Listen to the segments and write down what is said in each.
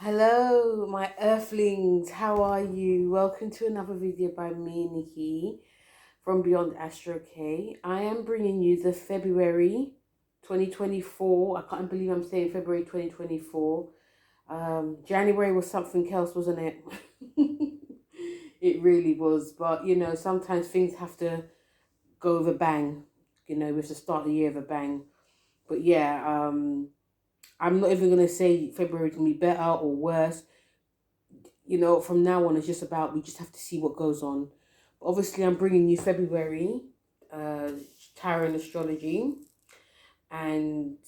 Hello, my earthlings. How are you? Welcome to another video by me, Nikki, from Beyond Astro K. I am bringing you the February 2024. I can't believe I'm saying February 2024. January was something else, wasn't it? It really was. But, sometimes things have to go with a bang. We have to start the year with a bang. But yeah, I'm not even going to say February can be better or worse. From now on, it's just about we just have to see what goes on. But obviously, I'm bringing you February, uh, tarot and astrology, and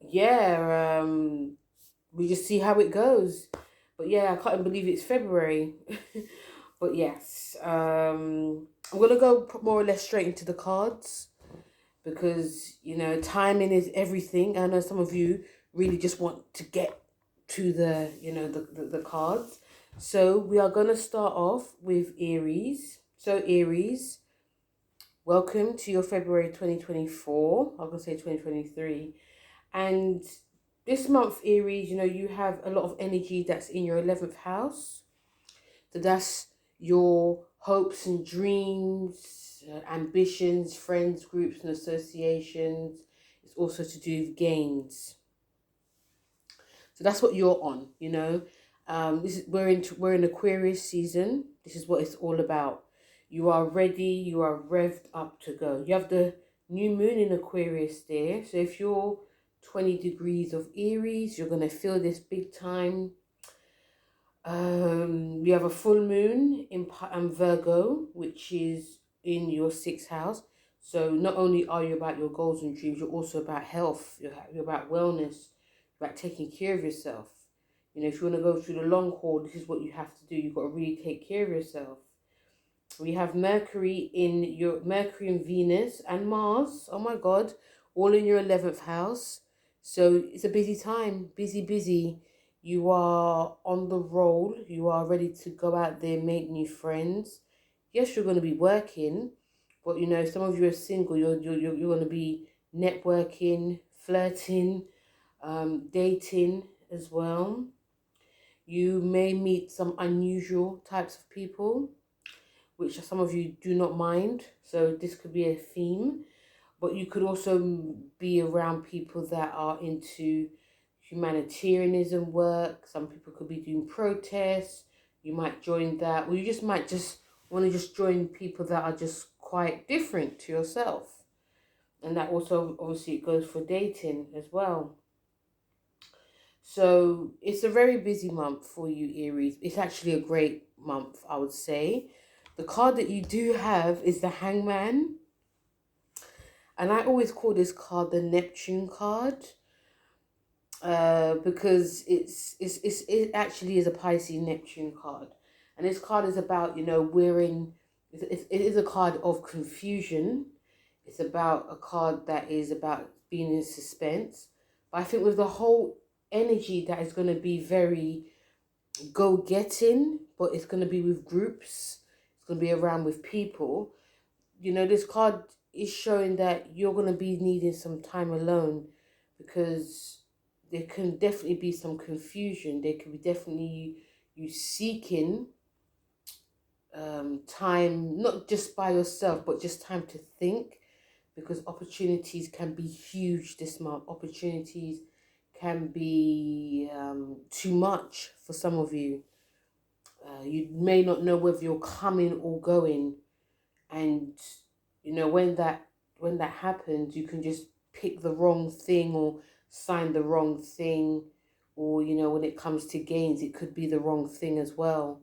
yeah, we just see how it goes. But yeah, I can't believe it's February. But yes, I'm gonna go more or less straight into the cards because timing is everything. I know some of you really just want to get to the cards. So we are going to start off with Aries. So Aries, welcome to your February 2024. I'm going to say 2023. And this month, Aries, you have a lot of energy that's in your 11th house. So that's your hopes and dreams, ambitions, friends, groups and associations. It's also to do with gains. So that's what you're on. This is we're in Aquarius season. This is what it's all about. You are ready. You are revved up to go. You have the new moon in Aquarius there. So if you're 20 degrees of Aries, you're gonna feel this big time. You have a full moon in Virgo, which is in your 6th house. So not only are you about your goals and dreams, you're also about health. You're about wellness, about taking care of yourself. If you want to go through the long haul, this is what you have to do. You've got to really take care of yourself. We have Mercury and Venus and Mars. Oh my God, all in your 11th house. So it's a busy time, busy. You are on the roll. You are ready to go out there, make new friends. Yes, you're going to be working, but some of you are single. You're going to be networking, flirting, dating as well. You may meet some unusual types of people, which some of you do not mind. So this could be a theme, but you could also be around people that are into humanitarianism work. Some people could be doing protests. You might join that, or you just might just want to just join people that are just quite different to yourself. And that also obviously it goes for dating as well. So it's a very busy month for you, Aries. It's actually a great month, I would say. The card that you do have is the Hangman. And I always call this card the Neptune card. Because it actually is a Pisces Neptune card. And this card is about, it is a card of confusion. It's about a card that is about being in suspense. But I think with the whole energy that is going to be very go-getting, but it's going to be with groups. It's going to be around with people. This card is showing that you're going to be needing some time alone because there can definitely be some confusion. There could be definitely you seeking time, not just by yourself, but just time to think, because opportunities can be huge this month. Opportunities can be too much for some of you. You may not know whether you're coming or going, and when that happens, you can just pick the wrong thing or sign the wrong thing, or when it comes to gains, it could be the wrong thing as well.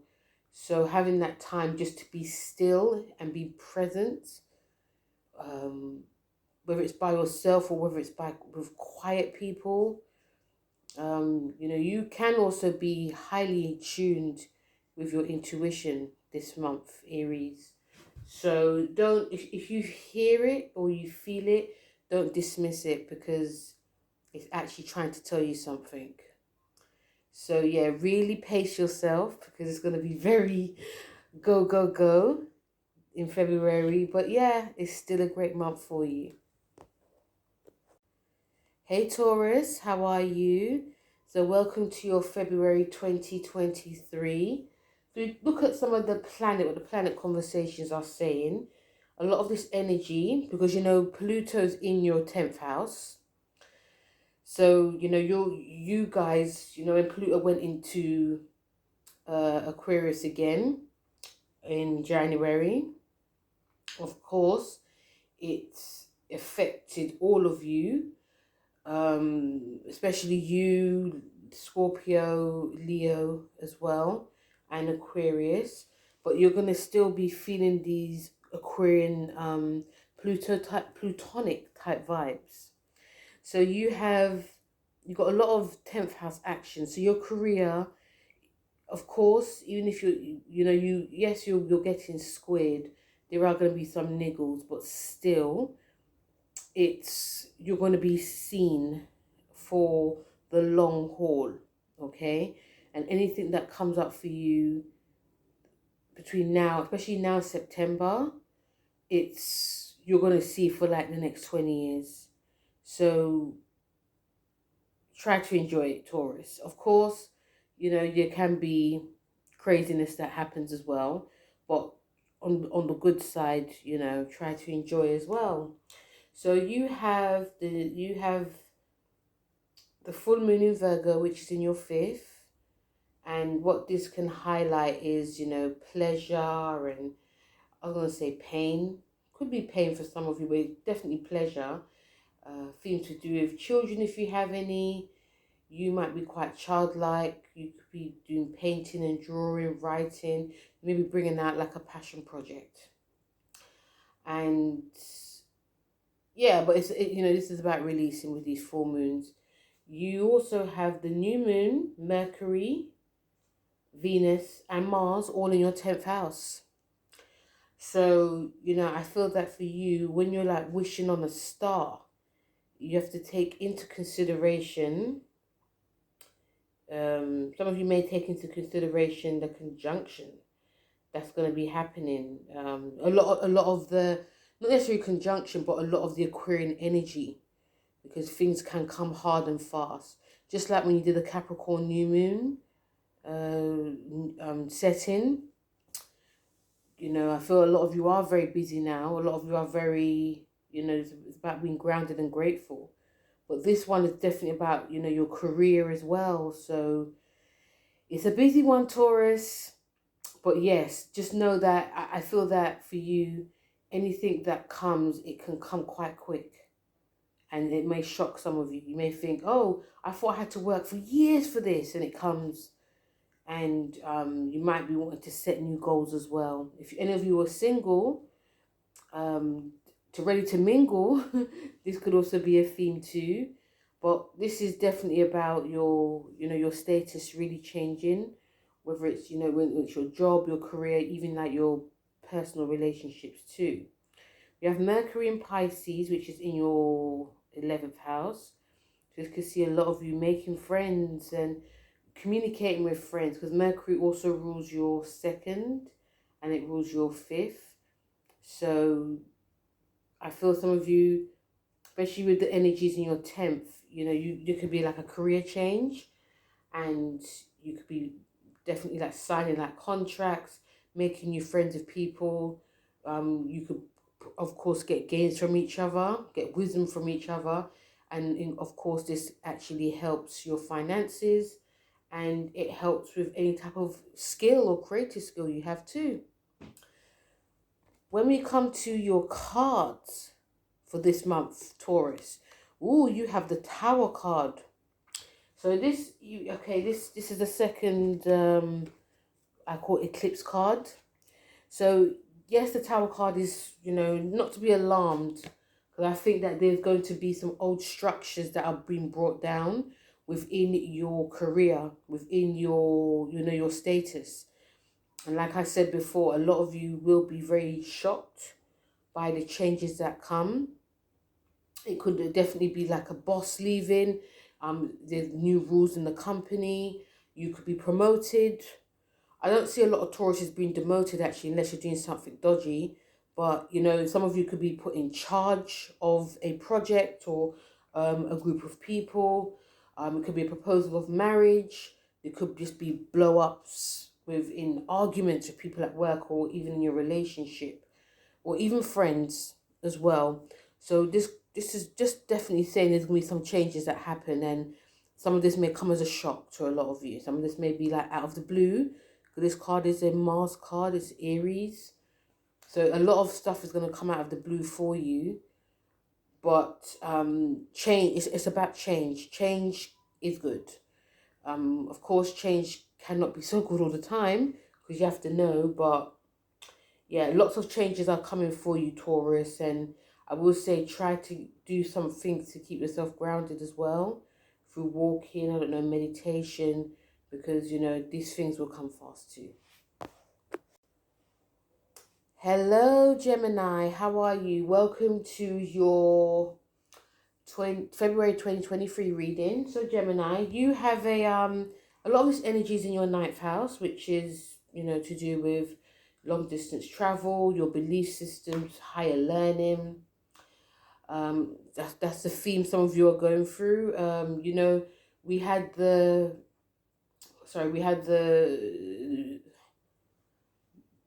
So having that time just to be still and be present, whether it's by yourself or whether it's with quiet people, you can also be highly tuned with your intuition this month, Aries. So don't, if you hear it or you feel it, don't dismiss it, because it's actually trying to tell you something. So yeah, really pace yourself, because it's going to be very go in February. But yeah, it's still a great month for you. Hey Taurus, how are you? So welcome to your February 2023. So we look at some of the planet, what the planet conversations are saying. A lot of this energy, because Pluto's in your 10th house. So, you guys, when Pluto went into Aquarius again in January, of course, it affected all of you, especially you, Scorpio, Leo as well, and Aquarius. But you're going to still be feeling these Aquarian, Plutonic type vibes. So you've got a lot of 10th house action. So your career, of course, even if you're getting squared, there are going to be some niggles, but still you're going to be seen for the long haul, okay? And anything that comes up for you between now, especially now September, you're going to see for like the next 20 years. So try to enjoy it, Taurus. Of course, there can be craziness that happens as well, but on the good side, try to enjoy as well. So you have the full moon in Virgo, which is in your 5th, and what this can highlight is pleasure, and I'm gonna say pain. Could be pain for some of you, but definitely pleasure. Theme to do with children if you have any. You might be quite childlike. You could be doing painting and drawing, writing, maybe bringing out like a passion project. And yeah, but this is about releasing with these full moons. You also have the new moon, Mercury, Venus, and Mars all in your 10th house. So, I feel that for you, when you're like wishing on a star, you have to take into consideration, some of you may take into consideration the conjunction that's going to be happening. A lot of the, not necessarily conjunction, but a lot of the Aquarian energy, because things can come hard and fast. Just like when you did the Capricorn new moon setting, I feel a lot of you are very busy now. A lot of you are very, it's about being grounded and grateful. But this one is definitely about, your career as well. So it's a busy one, Taurus. But yes, just know that I feel that for you, anything that comes, it can come quite quick. And it may shock some of you. You may think, oh, I thought I had to work for years for this. And it comes. And you might be wanting to set new goals as well. If any of you are single, ready to mingle, this could also be a theme too. But this is definitely about your status really changing, whether it's, when it's your job, your career, even like your personal relationships too. You have Mercury in Pisces, which is in your 11th house. So you can see a lot of you making friends and communicating with friends, because Mercury also rules your 2nd and it rules your 5th. So I feel some of you, especially with the energies in your 10th, you could be like a career change, and you could be definitely like signing like contracts, making new friends with people. You could, of course, get gains from each other, get wisdom from each other. And of course, this actually helps your finances, and it helps with any type of skill or creative skill you have too. When we come to your cards for this month, Taurus, you have the Tower card. So this is the second, I call it eclipse card. So yes, the Tower card is, not to be alarmed, because I think that there's going to be some old structures that are being brought down within your career, within your, your status. And like I said before, a lot of you will be very shocked by the changes that come. It could definitely be like a boss leaving. There's new rules in the company. You could be promoted. I don't see a lot of Tauruses being demoted actually, unless you're doing something dodgy. But, some of you could be put in charge of a project or a group of people. It could be a proposal of marriage. It could just be blow-ups within arguments with people at work, or even in your relationship, or even friends as well. So this is just definitely saying there's going to be some changes that happen, and some of this may come as a shock to a lot of you. Some of this may be like out of the blue. This card is a Mars card. It's Aries. So a lot of stuff is going to come out of the blue for you. But change, it's about change. Change is good. Of course, change cannot be so good all the time, because you have to know. But yeah, lots of changes are coming for you, Taurus. And I will say try to do some things to keep yourself grounded as well. Through walking, I don't know, meditation. Because, you know, these things will come fast too. Hello, Gemini. How are you? Welcome to your February 2023 reading. So, Gemini, you have a lot of this energy is in your ninth house, which is, you know, to do with long distance travel, your belief systems, higher learning. That's the theme some of you are going through. You know, we had the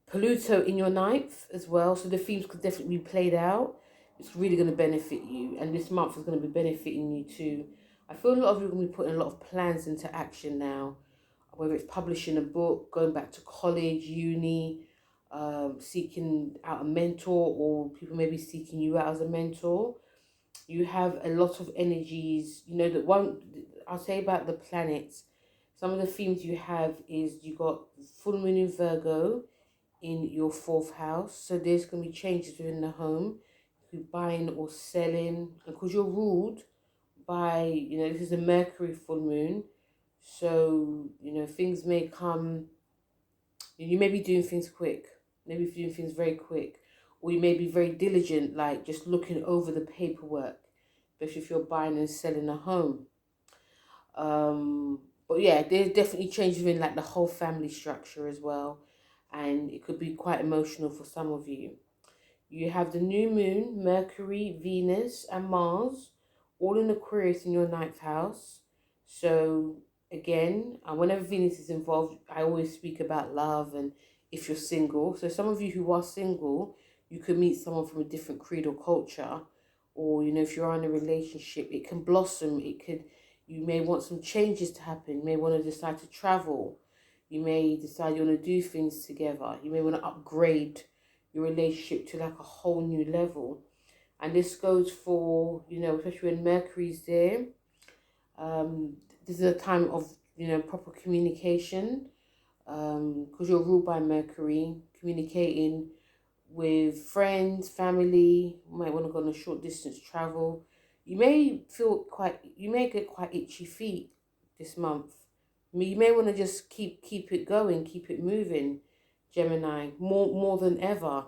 Pluto in your ninth as well, so the themes could definitely be played out. It's really going to benefit you, and this month is going to be benefiting you too. I feel a lot of you are going to be putting a lot of plans into action now, whether it's publishing a book, going back to college, uni, seeking out a mentor, or people may be seeking you out as a mentor. You have a lot of energies. You know, that one, I'll say about the planets, some of the themes you have is you got full moon in Virgo in your fourth house. So there's going to be changes within the home. You could be buying or selling. And because you're ruled by, you know, this is a Mercury full moon. So, you know, things may come, you may be doing things quick. Maybe doing things very quick. Or you may be very diligent, like just looking over the paperwork. Especially if you're buying and selling a home. But yeah, there's definitely changes in like the whole family structure as well. And it could be quite emotional for some of you. You have the new moon, Mercury, Venus, and Mars, all in Aquarius in your ninth house. So again, whenever Venus is involved, I always speak about love and if you're single. So some of you who are single, you could meet someone from a different creed or culture. Or, you know, if you're in a relationship, it can blossom. You may want some changes to happen. You may want to decide to travel. You may decide you want to do things together. You may want to upgrade your relationship to like a whole new level. And this goes for, you know, especially when Mercury's there. This is a time of, you know, proper communication. Because you're ruled by Mercury, communicating with friends, family. You might want to go on a short distance travel. You may get quite itchy feet this month. I mean, you may want to just keep it going, keep it moving, Gemini, more than ever.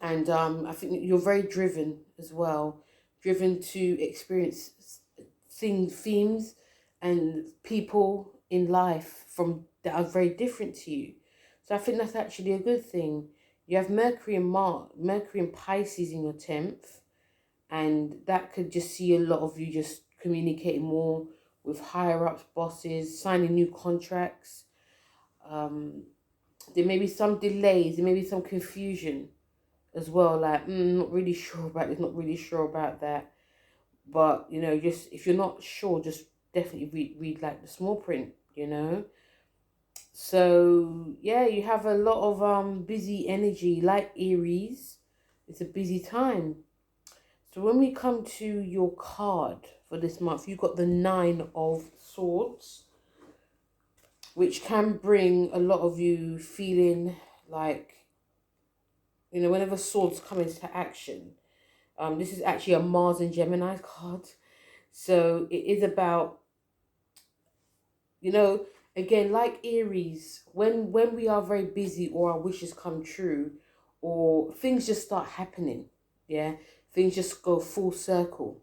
And I think you're very driven as well, driven to experience themes and people in life from that are very different to you. So I think that's actually a good thing. You have Mercury and Pisces in your 10th, and that could just see a lot of you just communicating more with higher ups, bosses, signing new contracts. There may be some delays, there may be some confusion as well, like not really sure about this, not really sure about that. But you know, just if you're not sure, just definitely read like the small print, you know. So yeah, you have a lot of busy energy, like Aries. It's a busy time. So when we come to your card for this month, you've got the 9 of Swords, which can bring a lot of you feeling like, you know, whenever swords come into action. This is actually a Mars and Gemini card. So it is about, you know, again, like Aries, when we are very busy or our wishes come true or things just start happening, yeah, things just go full circle.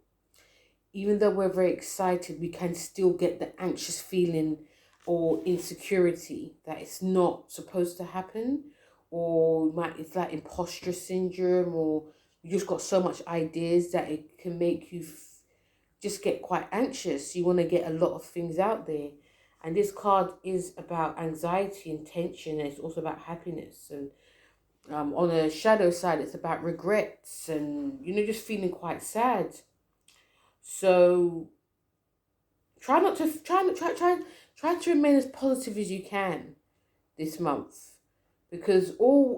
Even though we're very excited, we can still get the anxious feeling or insecurity that it's not supposed to happen, or it's like imposter syndrome, or you just got so much ideas that it can make you just get quite anxious. You want to get a lot of things out there. And this card is about anxiety and tension. And it's also about happiness. And on the shadow side, it's about regrets and, just feeling quite sad. So try not to, try to remain as positive as you can this month. Because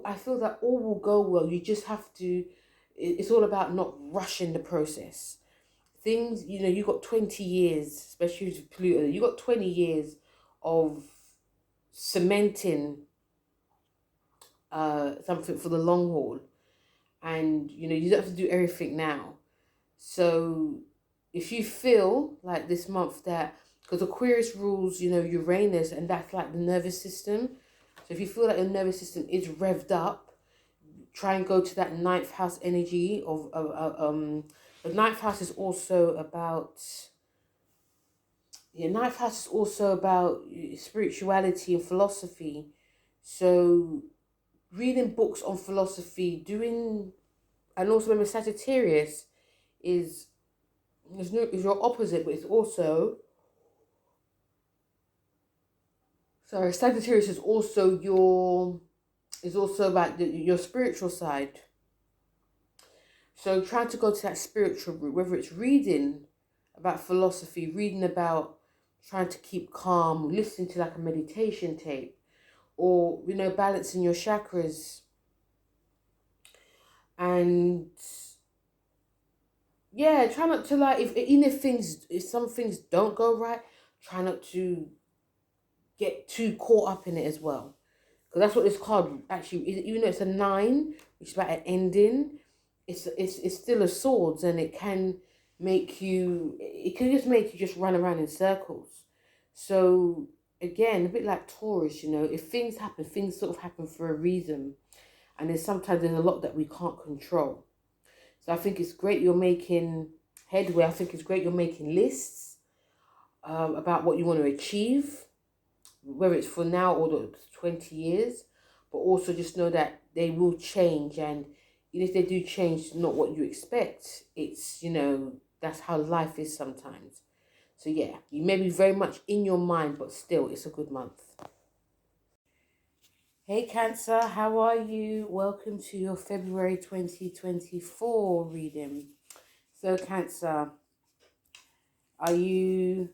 I feel that all will go well. You just have to, it's all about not rushing the process. Things, you got 20 years, especially with Pluto, you got 20 years of cementing something for the long haul. And, you don't have to do everything now. So if you feel like this month that, because Aquarius rules, Uranus, and that's like the nervous system. So if you feel like your nervous system is revved up, try and go to that ninth house energy of the ninth house is also about, ninth house is also about spirituality and philosophy. So reading books on philosophy, and also remember Sagittarius is your opposite, but it's also, Sagittarius is also about your spiritual side. So trying to go to that spiritual route, whether it's reading about philosophy, reading about trying to keep calm, listening to like a meditation tape, or, balancing your chakras. And yeah, try not to if some things don't go right, try not to get too caught up in it as well. Because that's what this card actually is. Even though it's a 9, which is about an ending, it's still a swords, and it can just make you just run around in circles. So again, a bit like Taurus, if things happen, things sort of happen for a reason. And there's a lot that we can't control. So I think it's great you're making headway. I think it's great you're making lists about what you want to achieve, whether it's for now or the 20 years. But also just know that they will change. And even if they do change, not what you expect, it's, that's how life is sometimes. So yeah, you may be very much in your mind, but still, it's a good month. Hey Cancer, how are you? Welcome to your February 2024 reading. So Cancer, are you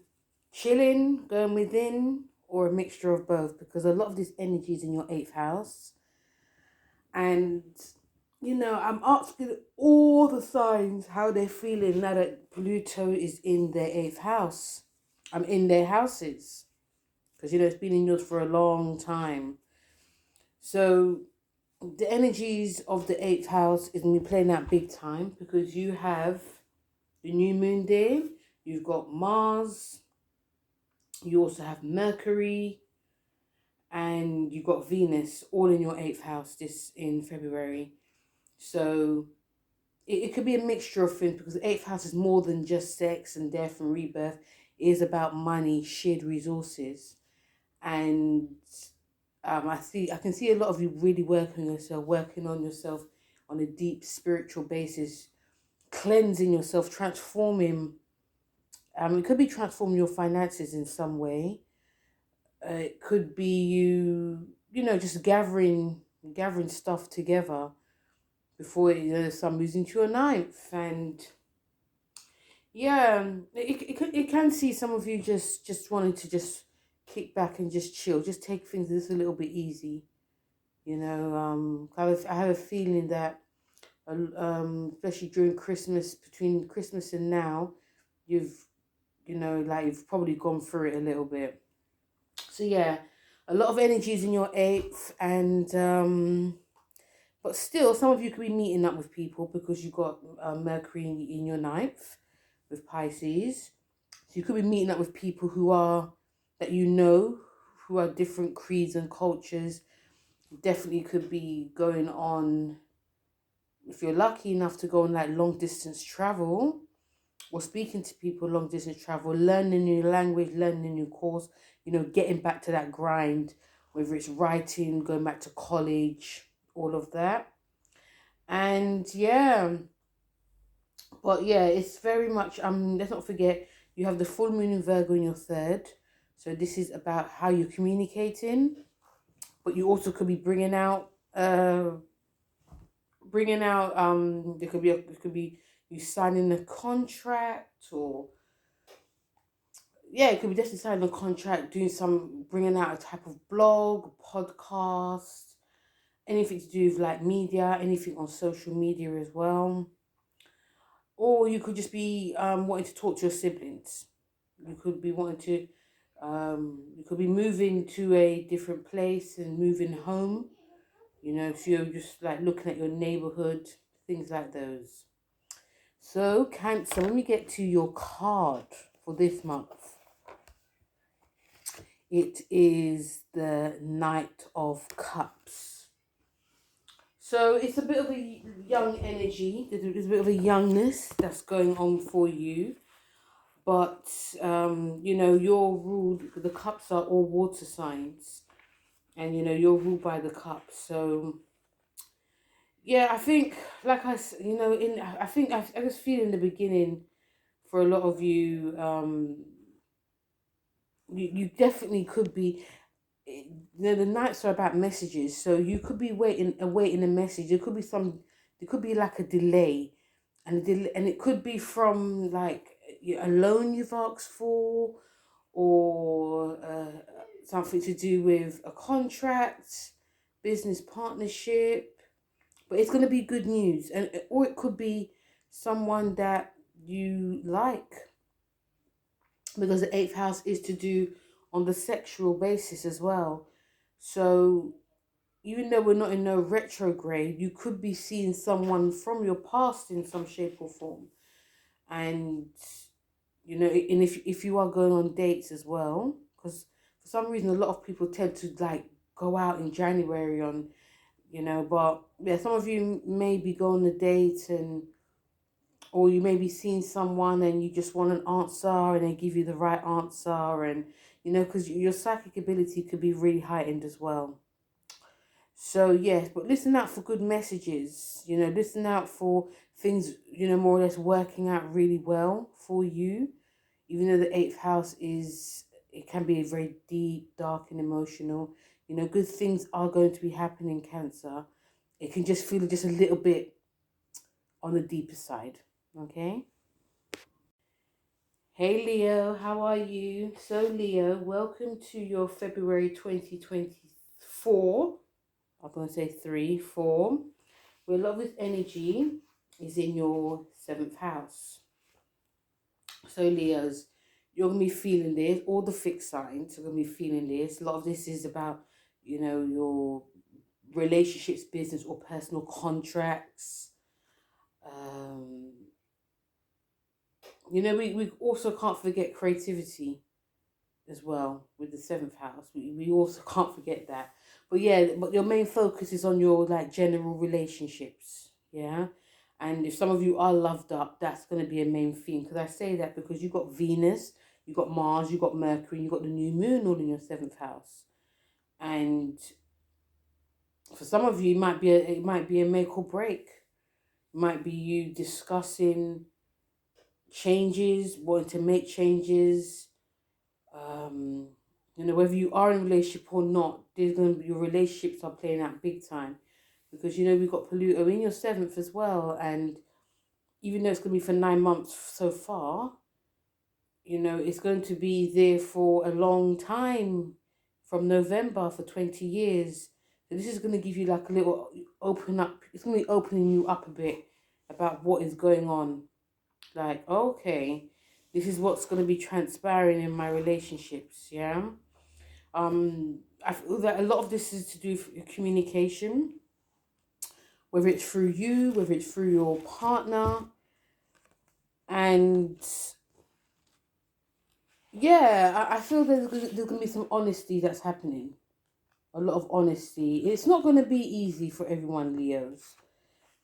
chilling, going within, or a mixture of both? Because a lot of this energy is in your 8th house. And, I'm asking all the signs how they're feeling now that Pluto is in their 8th house. I'm in their houses. Because, it's been in yours for a long time. So the energies of the 8th house is going to be playing out big time, because you have the new moon there, you've got Mars, you also have Mercury, and you've got Venus all in your 8th house this in February. So it could be a mixture of things, because the 8th house is more than just sex and death and rebirth. It is about money, shared resources. And I can see a lot of you really working on yourself on a deep spiritual basis, cleansing yourself, transforming. It could be transforming your finances in some way. It could be just gathering stuff together before the sun moves into your 9th. And yeah, it can see some of you just wanting to just kick back and just chill, just take things just a little bit easy. I have a feeling that, especially during Christmas, between Christmas and now, you've probably gone through it a little bit. So yeah, a lot of energies in your 8th, and but still, some of you could be meeting up with people because you've got Mercury in your 9th with Pisces. So you could be meeting up with people who are different creeds and cultures. Definitely could be going on, if you're lucky enough to go on like long distance travel, or speaking to people long distance travel, learning a new language, learning a new course, getting back to that grind, whether it's writing, going back to college, all of that. And yeah, But yeah, it's very much, let's not forget, you have the full moon in Virgo in your third. So this is about how you're communicating, but you also could be it could be you signing a contract, or yeah, it could be definitely signing a contract, doing some, bringing out a type of blog, podcast, anything to do with like media, anything on social media as well. Or you could just be wanting to talk to your siblings. You could be wanting to, you could be moving to a different place and moving home. So you're just like looking at your neighborhood, things like those. So, Cancer, when we get to your card for this month, it is the Knight of Cups. So it's a bit of a young energy. There's a bit of a youngness that's going on for you. But, you're ruled, the cups are all water signs. And, you're ruled by the cups. So, yeah, I think, like I just feel in the beginning, for a lot of you, you definitely could be, the nights are about messages, so you could be awaiting a message. There could be like a delay, and it could be from like a loan you've asked for, or something to do with a contract, business partnership, but it's going to be good news, or it could be someone that you like, because the eighth house is to do on the sexual basis as well. So even though we're not in no retrograde, you could be seeing someone from your past in some shape or form. And, and if you are going on dates as well, because for some reason a lot of people tend to like go out in January on, but yeah, some of you may be going on a date, or you may be seeing someone and you just want an answer and they give you the right answer, and because your psychic ability could be really heightened as well. So yes, but listen out for good messages, listen out for things, more or less working out really well for you, even though the eighth house it can be very deep, dark and emotional. Good things are going to be happening, Cancer. It can just feel just a little bit on the deeper side, okay? Hey Leo, how are you? So Leo, welcome to your February 2024. I'm going to say 3, 4. Where a lot of this energy is in your 7th house. So Leos, you're going to be feeling this. All the fixed signs are going to be feeling this. A lot of this is about, your relationships, business or personal contracts. We also can't forget creativity as well with the 7th house. We also can't forget that. But yeah, but your main focus is on your like general relationships. Yeah. And if some of you are loved up, that's going to be a main theme. Because I say that because you've got Venus, you've got Mars, you've got Mercury, you've got the new moon all in your 7th house. And for some of you, it might be a make or break. It might be you discussing changes, wanting to make changes. Whether you are in a relationship or not, your relationships are playing out big time, because we've got Pluto in your 7th as well, and even though it's going to be for 9 months so far, it's going to be there for a long time, from November for 20 years. So this is going to give you like a little open up. It's going to be opening you up a bit about what is going on. Like, okay, this is what's going to be transpiring in my relationships. Yeah. I feel that a lot of this is to do with communication, whether it's through you, whether it's through your partner. And yeah, I feel there's going to be some honesty that's happening. A lot of honesty. It's not going to be easy for everyone, Leos.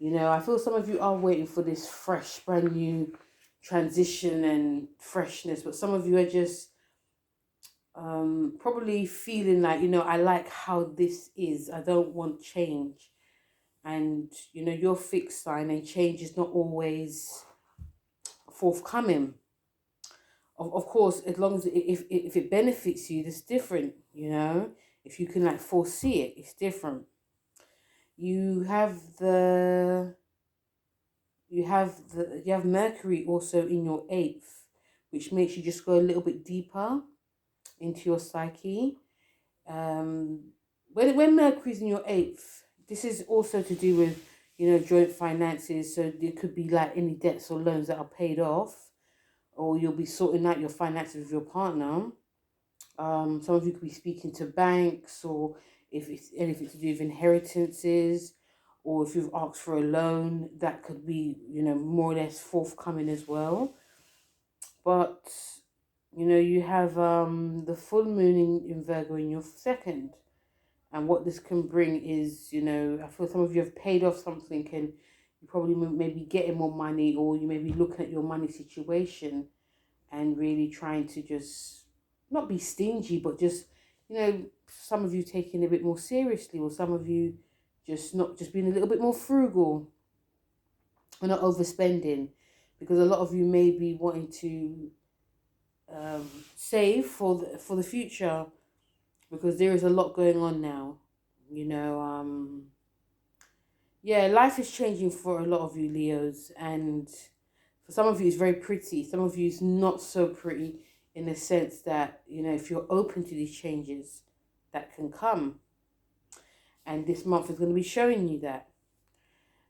I feel some of you are waiting for this fresh, brand new transition and freshness, but some of you are just probably feeling like, I like how this is. I don't want change. And, your fixed sign, and change is not always forthcoming. Of course, as long as if it benefits you, that's different, you know. If you can like foresee it, it's different. You have Mercury also in your eighth, which makes you just go a little bit deeper into your psyche. When Mercury's in your eighth, this is also to do with, you know, joint finances. So there could be like any debts or loans that are paid off, or you'll be sorting out your finances with your partner. Some of you could be speaking to banks, or if it's anything to do with inheritances, or if you've asked for a loan, that could be, you know, more or less forthcoming as well. But, you know, you have the full moon in Virgo in your second. And what this can bring is, you know, I feel some of you have paid off something and you probably maybe getting more money, or you may be looking at your money situation and really trying to just not be stingy, but just, you know, some of you taking it a bit more seriously, or some of you just being a little bit more frugal or not overspending, because a lot of you may be wanting to save for the future, because there is a lot going on now, you know. Yeah, life is changing for a lot of you Leos, and for some of you it's very pretty, some of you it's not so pretty, in the sense that, you know, if you're open to these changes that can come, and this month is going to be showing you that.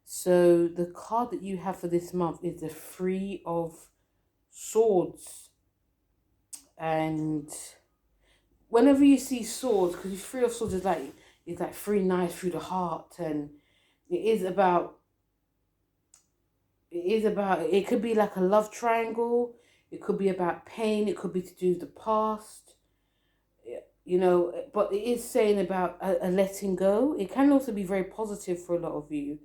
So the card that you have for this month is the Three of Swords. And whenever you see swords, because the Three of Swords is like, it's like three knives through the heart, and it could be like a love triangle, it could be about pain, it could be to do with the past, you know, but it is saying about a letting go. It can also be very positive for a lot of you.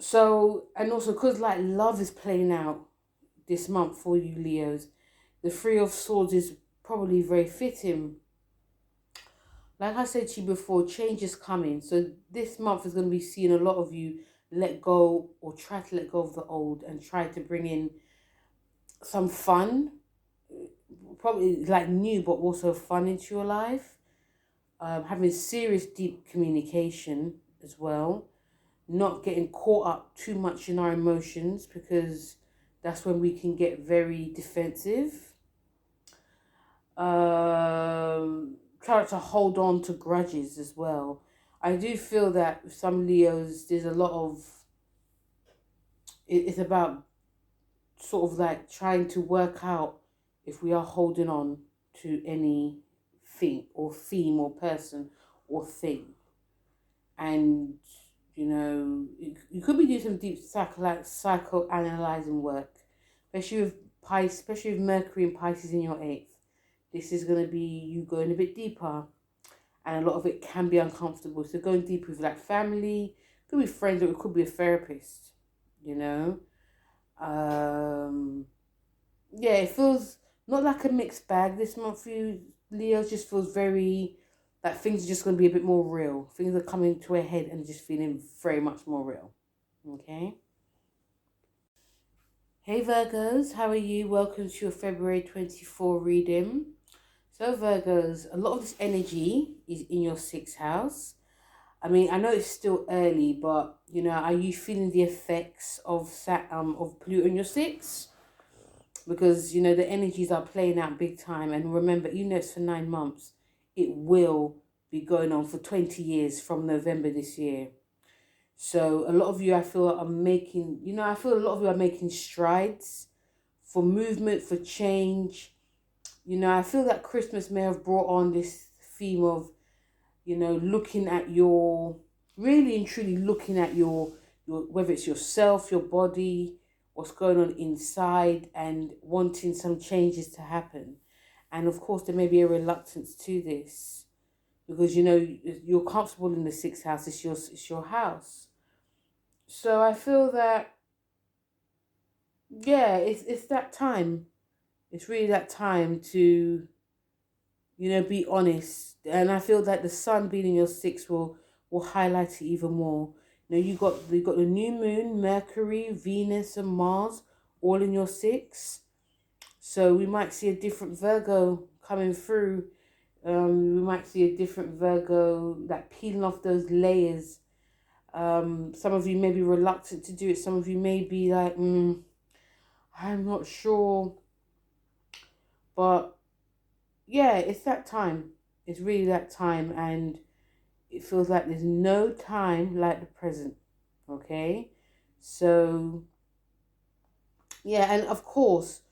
So, and also because like love is playing out this month for you Leos, the Three of Swords is probably very fitting. Like I said to you before, change is coming. So this month is going to be seeing a lot of you let go, or try to let go of the old and try to bring in some fun, probably like new but also fun into your life. Having serious deep communication as well, not getting caught up too much in our emotions, because that's when we can get very defensive. Try to hold on to grudges as well. I do feel that with some Leos, there's a lot of, it's about sort of like trying to work out if we are holding on to anything or theme or person or thing. And, you know, you could be doing some deep psychoanalyzing work, especially with Mercury and Pisces in your eighth. This is going to be you going a bit deeper, and a lot of it can be uncomfortable. So going deep with like family, could be friends, or it could be a therapist, you know. Yeah, it feels not like a mixed bag this month for you, Leo. Just feels very like things are just going to be a bit more real. Things are coming to a head and just feeling very much more real. Okay. Hey Virgos, how are you? Welcome to your February 24 reading. So Virgos, a lot of this energy is in your sixth house. I mean, I know it's still early, but, you know, are you feeling the effects of Pluto in your sixth? Because, you know, the energies are playing out big time. And remember, even though it's for 9 months, it will be going on for 20 years from November this year. So a lot of you, I feel, are making, you know, I feel a lot of you are making strides for movement, for change. You know, I feel that Christmas may have brought on this theme of, you know, looking at your, really and truly looking at your whether it's yourself, your body, what's going on inside, and wanting some changes to happen. And of course, there may be a reluctance to this, because, you know, you're comfortable in the sixth house. It's your house. So I feel that, yeah, it's that time. It's really that time to, you know, be honest. And I feel that the sun being in your sixth will highlight it even more. Now you've got the new moon, Mercury, Venus, and Mars all in your 6th. So we might see a different Virgo coming through. We might see a different Virgo, like peeling off those layers. Some of you may be reluctant to do it. Some of you may be like, I'm not sure. But yeah, it's that time. It's really that time. And it feels like there's no time like the present. Okay? So, yeah, and of course,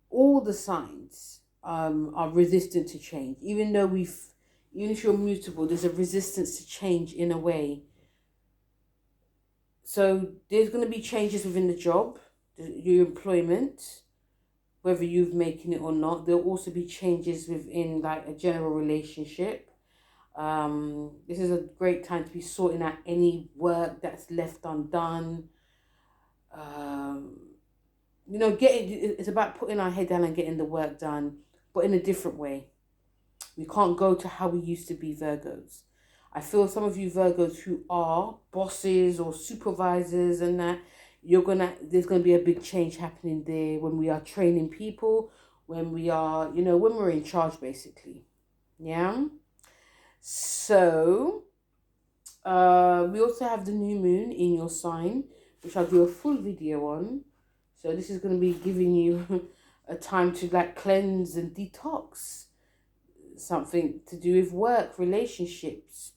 all the signs are resistant to change. Even if you're mutable, there's a resistance to change in a way. So there's going to be changes within the job, your employment, whether you're making it or not. There'll also be changes within like a general relationship. This is a great time to be sorting out any work that's left undone. It's about putting our head down and getting the work done, but in a different way. We can't go to how we used to be, Virgos. I feel some of you Virgos who are bosses or supervisors and that, there's gonna be a big change happening there when we are training people, when we're in charge basically. Yeah. So we also have the new moon in your sign, which I'll do a full video on. So this is going to be giving you a time to like cleanse and detox. Something to do with work, relationships,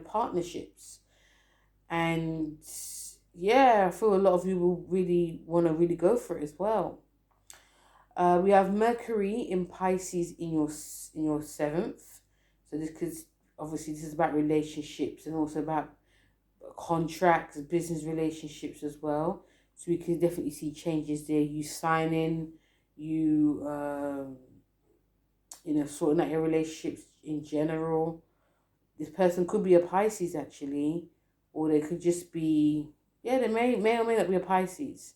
partnerships. And yeah, I feel a lot of you will really want to really go for it as well. We have Mercury in Pisces in your 7th. So this is about relationships and also about contracts, business relationships as well. So we can definitely see changes there. You signing, sorting out your relationships in general. This person could be a Pisces actually, or they could just be, they may or may not be a Pisces,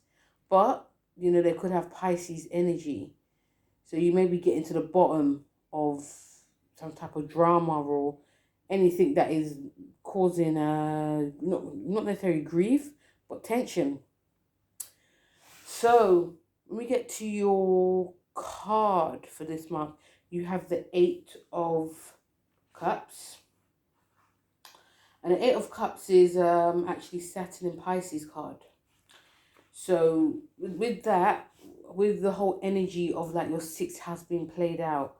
but they could have Pisces energy. So you may be getting to the bottom of some type of drama or anything that is causing not necessarily grief, but tension. So when we get to your card for this month, you have the 8 of Cups. And the 8 of Cups is actually Saturn and Pisces card. So with that, with the whole energy of like your 6th house being played out,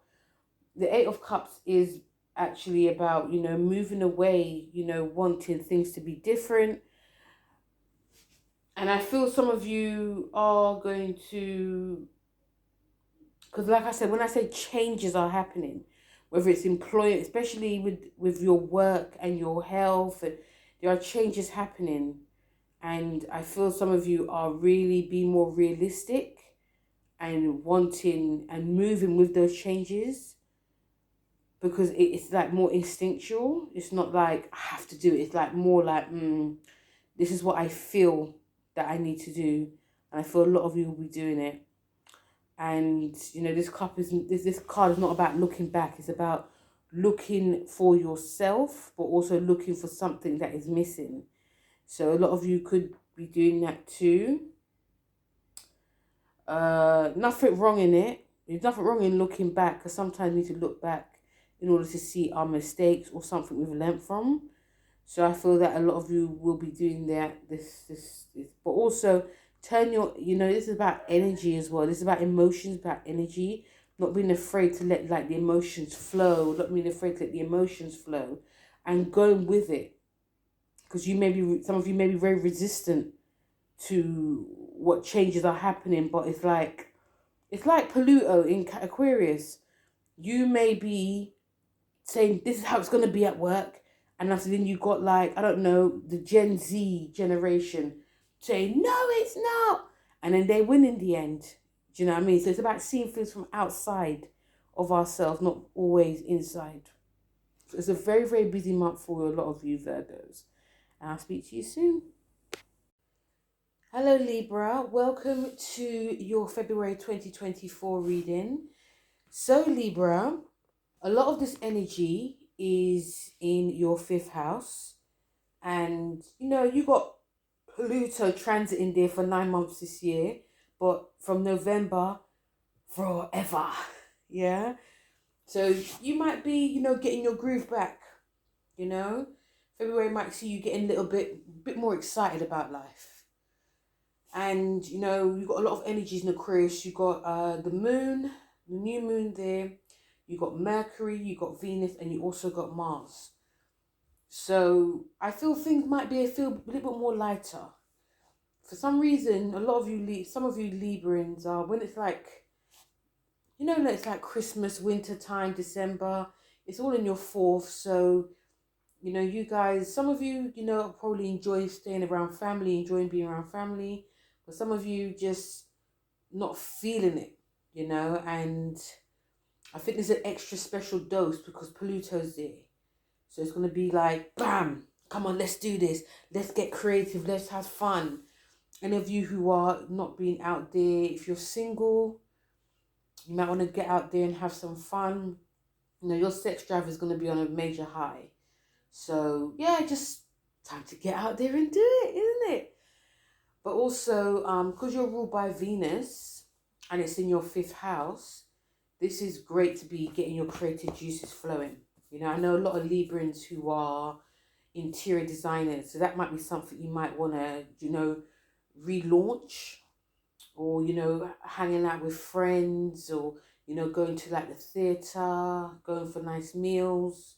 the 8 of Cups is actually about, moving away, wanting things to be different. And I feel some of you are going to, because like I said, when I say changes are happening, whether it's employment, especially with your work and your health, and there are changes happening. And I feel some of you are really being more realistic and wanting and moving with those changes, because it's like more instinctual. It's not like I have to do it. It's like more like, this is what I feel that I need to do. And I feel a lot of you will be doing it. And, this card is not about looking back. It's about looking for yourself, but also looking for something that is missing. So a lot of you could be doing that too. Nothing wrong in it. There's nothing wrong in looking back, because sometimes we need to look back in order to see our mistakes or something we've learned from. So I feel that a lot of you will be doing that. This. But also turn your, this is about energy as well. This is about emotions, about energy. Not being afraid to let like the emotions flow. Not being afraid to let the emotions flow, and going with it. Because some of you may be very resistant to what changes are happening, but it's like Pluto in Aquarius. You may be saying this is how it's going to be at work, and after then you got like, I don't know, the Gen Z generation saying no it's not, and then they win in the end. Do you know what I mean? So it's about seeing things from outside of ourselves, not always inside. So it's a very, very busy month for a lot of you Virgos, and I'll speak to you soon. Hello Libra, welcome to your February 2024 reading. So Libra, a lot of this energy is in your 5th house, And, you know, you got Pluto transiting there for 9 months this year, but from November forever. Yeah. So you might be, you know, getting your groove back, you know. February might see you getting a bit more excited about life. And, you know, you've got a lot of energies in Aquarius. You've got the moon, the new moon there. You got Mercury, you got Venus, and you also got Mars. So I feel things might be a little bit more lighter. For some reason, some of you Librans are, when it's like, you know, it's like Christmas, winter time, December, it's all in your fourth. So, you know, you guys, some of you, you know, probably enjoy staying around family, enjoying being around family. But some of you just not feeling it, you know. And I think there's an extra special dose because Pluto's there. So it's going to be like, bam, come on, let's do this. Let's get creative. Let's have fun. Any of you who are not being out there, if you're single, you might want to get out there and have some fun. You know, your sex drive is going to be on a major high. So, yeah, just time to get out there and do it, isn't it? But also, because you're ruled by Venus and it's in your 5th house, this is great to be getting your creative juices flowing. You know, I know a lot of Librans who are interior designers, so that might be something you might want to, you know, relaunch, or, you know, hanging out with friends, or, you know, going to like the theatre, going for nice meals.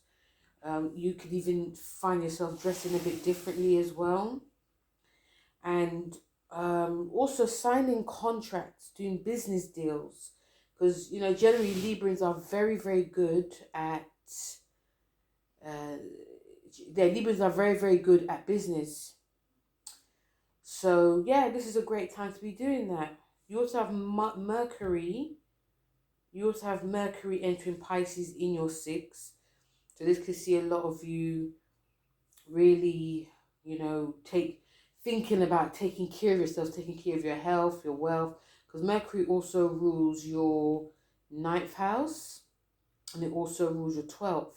You could even find yourself dressing a bit differently as well. And also signing contracts, doing business deals. Because, you know, generally Librans are very, very good at, Librans are very, very good at business. So, yeah, this is a great time to be doing that. You also have Mercury. You also have Mercury entering Pisces in your 6th. So this could see a lot of you really, you know, thinking about taking care of yourself, taking care of your health, your wealth. Because Mercury also rules your 9th house. And it also rules your 12th.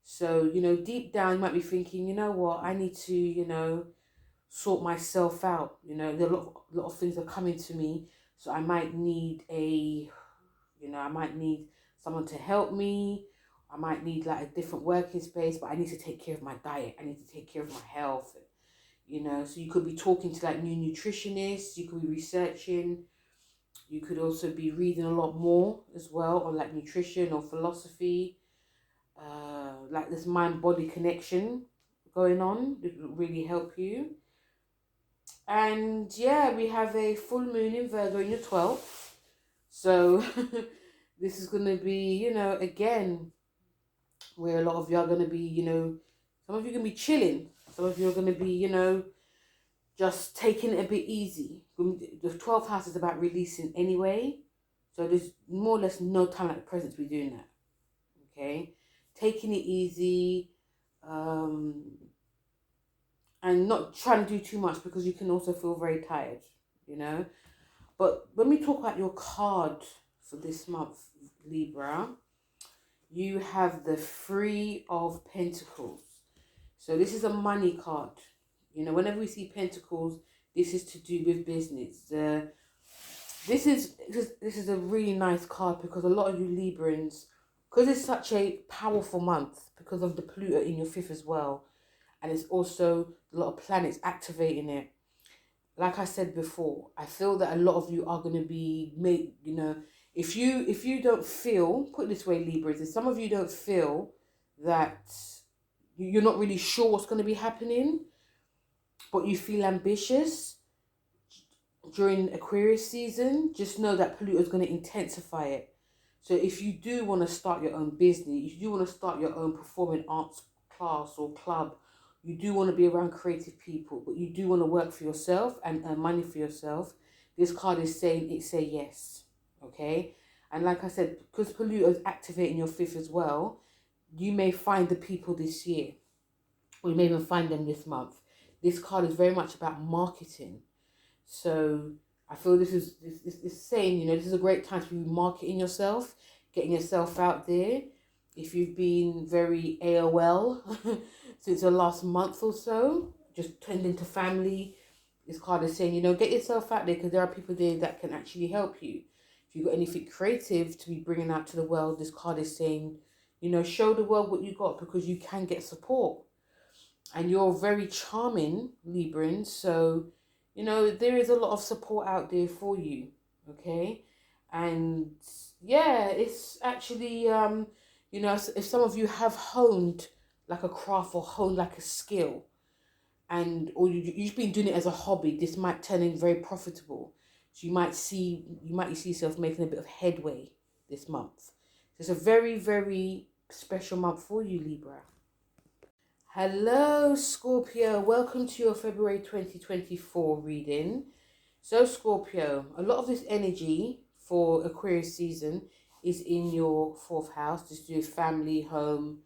So, you know, deep down you might be thinking, you know what, I need to, you know, sort myself out. You know, there are a lot of things are coming to me. So I might need I might need someone to help me. I might need like a different working space, but I need to take care of my diet. I need to take care of my health. You know, so you could be talking to like new nutritionists. You could be researching. You could also be reading a lot more as well on like nutrition or philosophy. Like this mind-body connection going on. It will really help you. And yeah, we have a full moon in Virgo in your 12th. So this is going to be, you know, again, where a lot of you are going to be, you know, some of you are going to be chilling. Some of you are going to be, you know, just taking it a bit easy. The 12th house is about releasing anyway. So there's more or less no time like the present to be doing that. Okay? Taking it easy. And not trying to do too much because you can also feel very tired, you know. But when we talk about your card for this month, Libra, you have the 3 of Pentacles. So this is a money card. You know, whenever we see Pentacles, this is to do with business. This is a really nice card because a lot of you Librans, because it's such a powerful month, because of the Pluto in your 5th as well, and it's also a lot of planets activating it. Like I said before, I feel that a lot of you are going to be made, you know, if you don't feel, put it this way, Libras, if some of you don't feel that you're not really sure what's going to be happening, but you feel ambitious during Aquarius season, just know that Pluto is going to intensify it. So if you do want to start your own business, if you want to start your own performing arts class or club, you do want to be around creative people, but you do want to work for yourself and earn money for yourself, this card is saying it's a yes, okay? And like I said, because Pluto is activating your 5th as well, you may find the people this year, or you may even find them this month. This card is very much about marketing. So I feel this is saying, you know, this is a great time to be marketing yourself, getting yourself out there. If you've been very AOL since the last month or so, just tending to family, this card is saying, you know, get yourself out there because there are people there that can actually help you. If you've got anything creative to be bringing out to the world, this card is saying, you know, show the world what you got because you can get support. And you're very charming, Librans. So, you know, there is a lot of support out there for you. Okay. And yeah, it's actually, you know, if some of you have honed like a craft or honed like a skill, and or you've been doing it as a hobby, this might turn in very profitable. So you might see yourself making a bit of headway this month. So it's a very, very special month for you, Libra. Hello, Scorpio. Welcome to your February 2024 reading. So, Scorpio, a lot of this energy for Aquarius season is in your fourth house. Just do with family, home,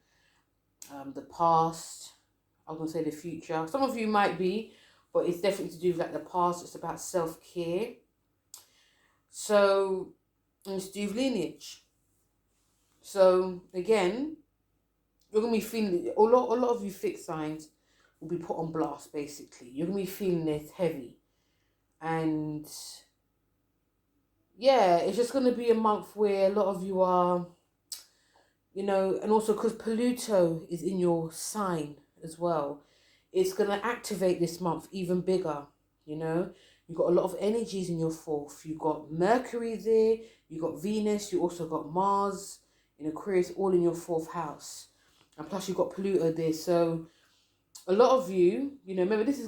the past. I was going to say the future. Some of you might be, but it's definitely to do with like the past. It's about self-care. So, and it's to do with lineage. So, again, you're going to be feeling, a lot of you fixed signs will be put on blast, basically. You're going to be feeling it heavy. And yeah, it's just going to be a month where a lot of you are, you know, and also because Pluto is in your sign as well, it's going to activate this month even bigger, you know. You've got a lot of energies in your fourth. You've got Mercury there, you've got Venus, you also got Mars in Aquarius, all in your fourth house. And plus you've got Pluto there. So a lot of you, you know, remember Pluto's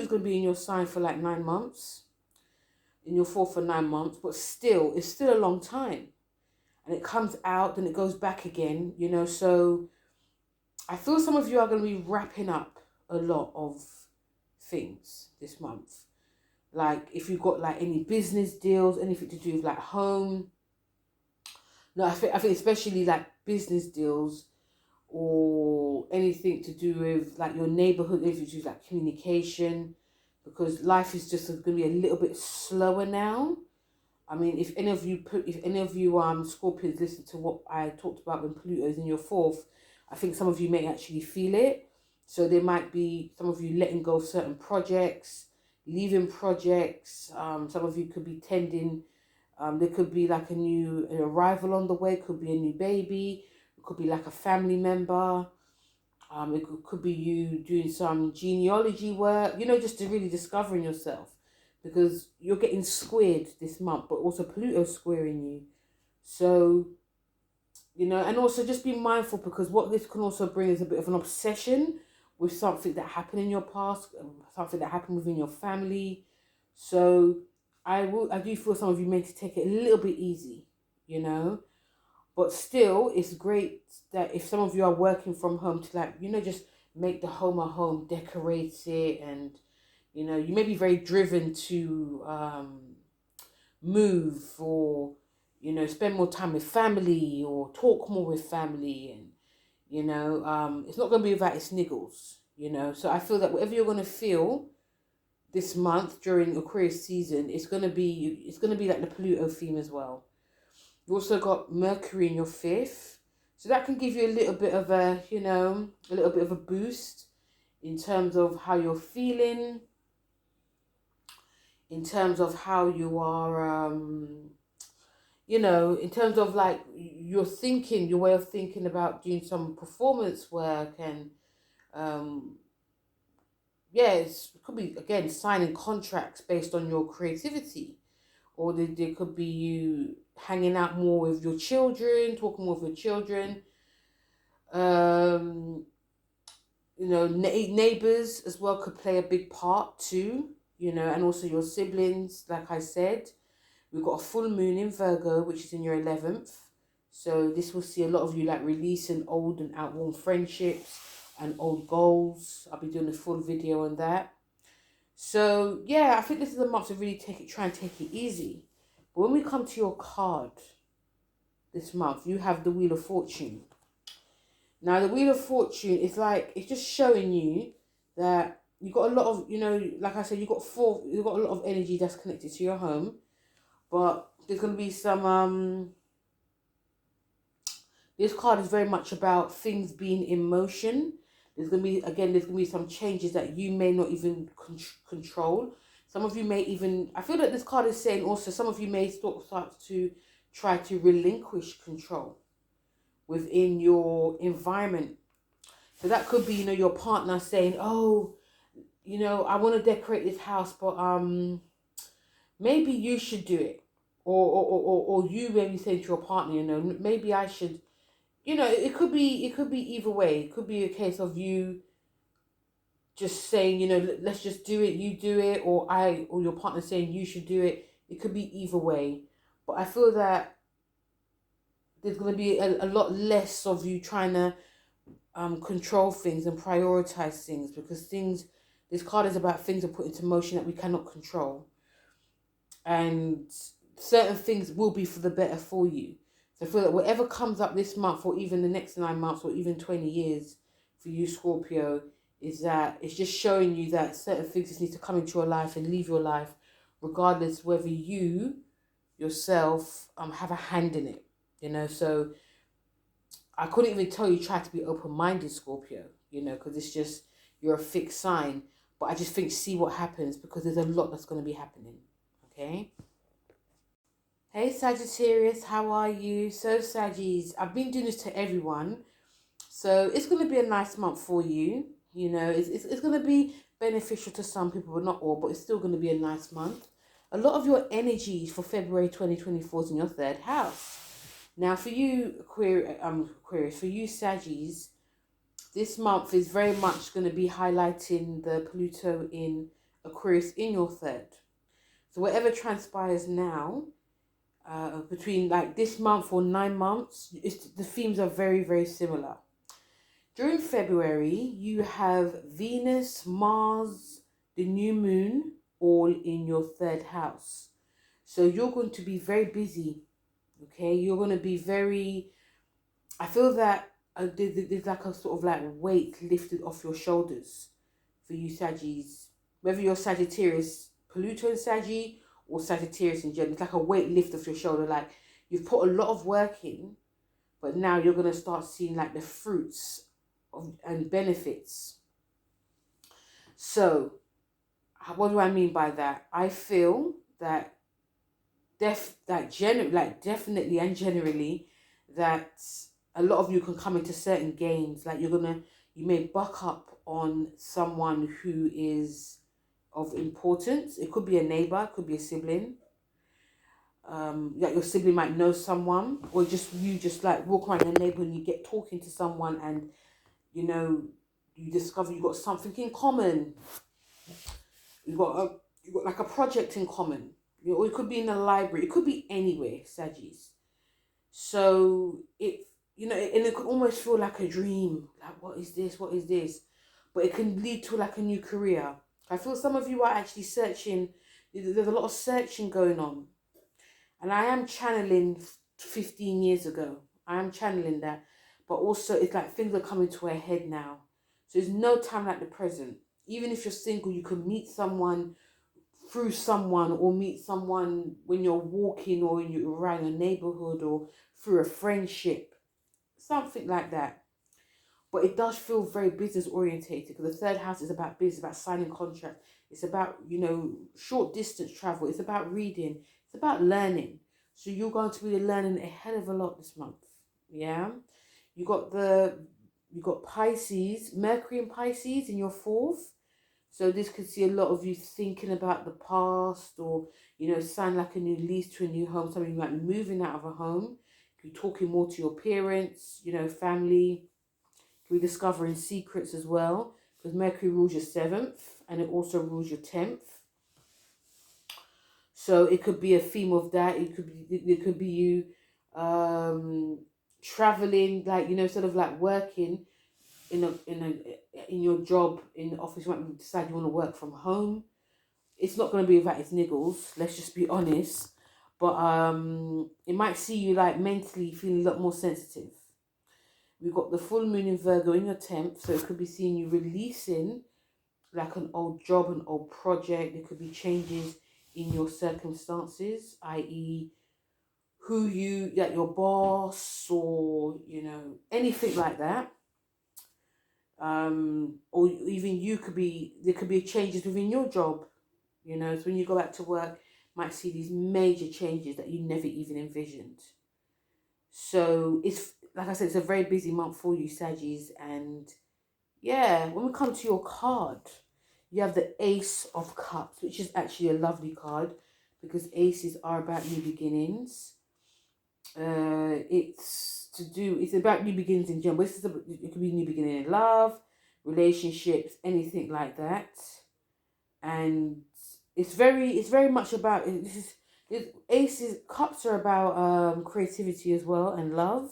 going to be in your sign for like 9 months. In your fourth for 9 months. But still, it's still a long time. And it comes out, then it goes back again, you know. So I feel some of you are going to be wrapping up a lot of things this month. Like if you've got like any business deals, anything to do with like home. No, I think especially like business deals, or anything to do with like your neighborhood, anything to do with like communication, because life is just going to be a little bit slower now. I mean, if any of you Scorpions listen to what I talked about when Pluto is in your fourth, I think some of you may actually feel it. So there might be some of you letting go of certain projects, leaving projects. Some of you could be tending. There could be like an arrival on the way. Could be a new baby. Could be like a family member. Could be you doing some genealogy work, you know, just to really discovering yourself, because you're getting squared this month, but also Pluto's squaring you. So, you know, and also just be mindful, because what this can also bring is a bit of an obsession with something that happened in your past, something that happened within your family. So I do feel some of you may need to take it a little bit easy, you know. But still, it's great that if some of you are working from home to, like, you know, just make the home a home, decorate it, and, you know, you may be very driven to move, or, you know, spend more time with family or talk more with family, and, you know, it's not going to be without its niggles, you know. So I feel that whatever you're going to feel this month during Aquarius season, it's going to be like the Pluto theme as well. You also got Mercury in your fifth. So that can give you a little bit of a, you know, a little bit of a boost in terms of how you're feeling, in terms of how you are, you know, in terms of like your thinking, your way of thinking about doing some performance work, and, yeah, it could be, again, signing contracts based on your creativity. Or there could be you hanging out more with your children, talking more with your children. You know, neighbors as well could play a big part too, you know, and also your siblings, like I said. We've got a full moon in Virgo, which is in your 11th. So this will see a lot of you like releasing old and outworn friendships and old goals. I'll be doing a full video on that. So, yeah, I think this is a month to really try and take it easy. But when we come to your card this month, you have the Wheel of Fortune. Now, the Wheel of Fortune is like, it's just showing you that you've got a lot of, you know, like I said, you've got a lot of energy that's connected to your home. But there's going to be some This card is very much about things being in motion. There's going to be, again, there's going to be some changes that you may not even control. Some of you may even, I feel that this card is saying also, some of you may start to try to relinquish control within your environment. So that could be, you know, your partner saying, oh, you know, I want to decorate this house, but maybe you should do it. Or you maybe say to your partner, you know, maybe I should, you know, it could be either way. It could be a case of you just saying, you know, let's just do it, you do it, or your partner saying you should do it. It could be either way. But I feel that there's going to be a lot less of you trying to control things and prioritize things, because this card is about things are put into motion that we cannot control. And certain things will be for the better for you. So I feel that whatever comes up this month, or even the next 9 months, or even 20 years for you, Scorpio, is that it's just showing you that certain things just need to come into your life and leave your life, regardless whether you yourself have a hand in it. You know, so I couldn't even tell you try to be open-minded, Scorpio, you know, because it's just, you're a fixed sign. But I just think see what happens, because there's a lot that's going to be happening. Okay. Hey Sagittarius, how are you? So Saggies, I've been doing this to everyone. So it's going to be a nice month for you. You know, it's going to be beneficial to some people, but not all. But it's still going to be a nice month. A lot of your energy for February 2024 is in your third house. Now for you, Aquarius, for you Saggies, this month is very much going to be highlighting the Pluto in Aquarius in your third. So whatever transpires now, between like this month or 9 months, the themes are very, very similar. During February, you have Venus, Mars, the new moon, all in your third house. So you're going to be very busy, okay? You're going to be very, I feel that there's like a sort of like weight lifted off your shoulders for you Saggies. Whether you're Sagittarius, Pluto and Saggy, or Sagittarius in general, it's like a weight lift off your shoulder. Like you've put a lot of work in, but now you're going to start seeing like the fruits and benefits. So what do I mean by that? I feel that definitely and generally that a lot of you can come into certain gains. Like you may buck up on someone who is of importance. It could be a neighbor, it could be a sibling. Like your sibling might know someone, or you just like walk around the neighborhood and you get talking to someone, and you know you discover you got something in common. You got like a project in common. Or it could be in the library. It could be anywhere, Saggies. So and it could almost feel like a dream. Like, what is this? What is this? But it can lead to like a new career. I feel some of you are actually searching. There's a lot of searching going on. And I am channeling 15 years ago. I am channeling that. But also it's like things are coming to a head now. So there's no time like the present. Even if you're single, you can meet someone through someone, or meet someone when you're walking, or when you're around a neighborhood, or through a friendship. Something like that. But it does feel very business orientated, because the third house is about business, about signing contracts. It's about, short distance travel. It's about reading. It's about learning. So you're going to be learning a hell of a lot this month. Yeah. You got Pisces, Mercury in Pisces in your fourth. So this could see a lot of you thinking about the past, or, sign like a new lease to a new home. Some of you might be moving out of a home. You're talking more to your parents, family. Rediscovering secrets as well, because Mercury rules your 7th and it also rules your 10th. So it could be a theme of that. It could be you traveling, like, sort of like working in your job in the office. You might decide you want to work from home. It's not going to be about its niggles, let's just be honest. But it might see you like mentally feeling a lot more sensitive. We've got the full moon in Virgo in your 10th, so it could be seeing you releasing like an old job, an old project. There could be changes in your circumstances, i.e. like your boss, or, anything like that. Or even there could be changes within your job, so when you go back to work, might see these major changes that you never even envisioned. So it's, like I said, it's a very busy month for you, Saggies. And yeah, when we come to your card, you have the Ace of Cups, which is actually a lovely card because aces are about new beginnings. It's about new beginnings in general. It could be new beginning in love, relationships, anything like that. And it's very much about aces. Cups are about creativity as well, and love.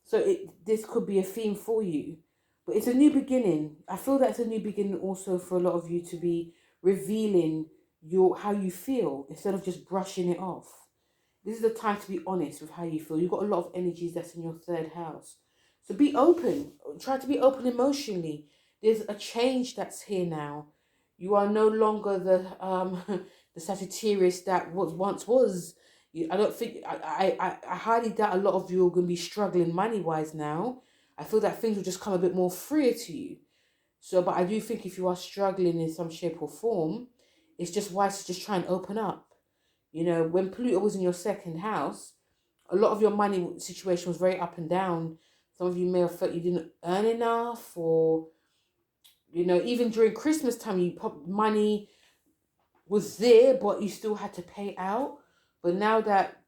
So this could be a theme for you, but it's a new beginning. I feel that it's a new beginning also for a lot of you to be revealing how you feel instead of just brushing it off. This is the time to be honest with how you feel. You've got a lot of energies that's in your third house. So be open. Try to be open emotionally. There's a change that's here now. You are no longer the Sagittarius that once was. I don't think I highly doubt a lot of you are going to be struggling money wise now. I feel that things will just come a bit more freer to you. So, but I do think if you are struggling in some shape or form, it's just wise to just try and open up. When Pluto was in your second house, a lot of your money situation was very up and down. Some of you may have felt you didn't earn enough, or, even during Christmas time, money was there, but you still had to pay out. But now that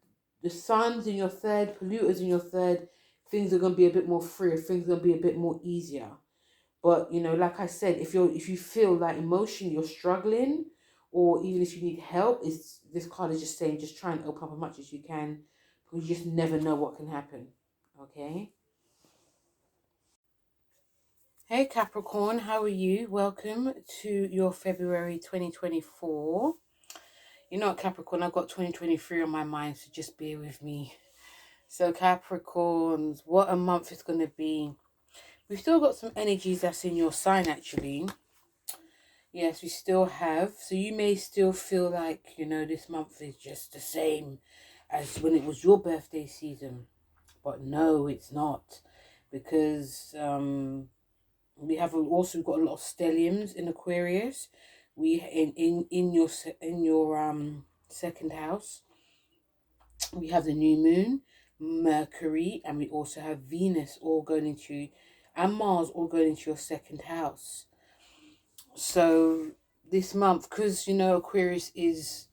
the sun's in your third, Pluto's in your third, things are going to be a bit more freer. Things are going to be a bit more easier. But, like I said, if you feel like emotionally you're struggling, or even if you need help, this card is just saying just try and open up as much as you can, because you just never know what can happen. Okay? Hey Capricorn, how are you? Welcome to your February 2024. You know what, Capricorn, I've got 2023 on my mind, so just bear with me. So Capricorns, what a month it's going to be. We've still got some energies that's in your sign, actually. Yes, we still have. So you may still feel like, this month is just the same as when it was your birthday season. But no, it's not. Because we have also got a lot of stelliums in Aquarius. We in your second house, we have the new moon, Mercury, and we also have Venus and Mars all going into your second house. So this month, because Aquarius is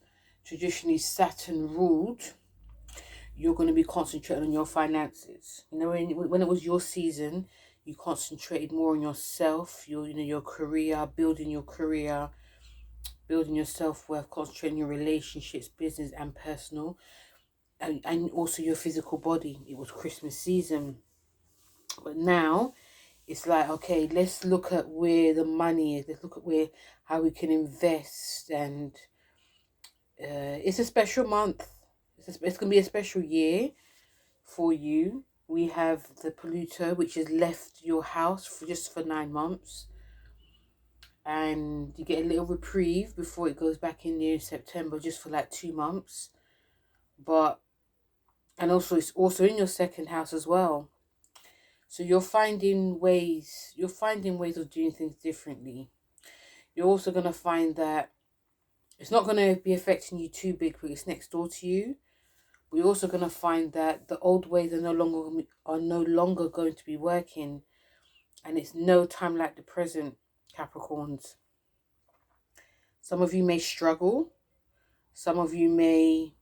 traditionally Saturn ruled, you're going to be concentrating on your finances. When it was your season, you concentrated more on yourself, your career, building your career, building your self-worth, concentrating on your relationships, business and personal, and also your physical body. It was Christmas season. But now it's like, okay, let's look at where the money is. Let's look at how we can invest. And it's a special month. It's going to be a special year for you. We have the Pluto, which has left your house for 9 months. And you get a little reprieve before it goes back in there in September, just for like 2 months. And also it's also in your second house as well. So you're finding ways of doing things differently. You're also going to find that it's not going to be affecting you too big because it's next door to you. We're also going to find that the old ways are no longer going to be working, and it's no time like the present, Capricorns. Some of you may struggle. Some of you may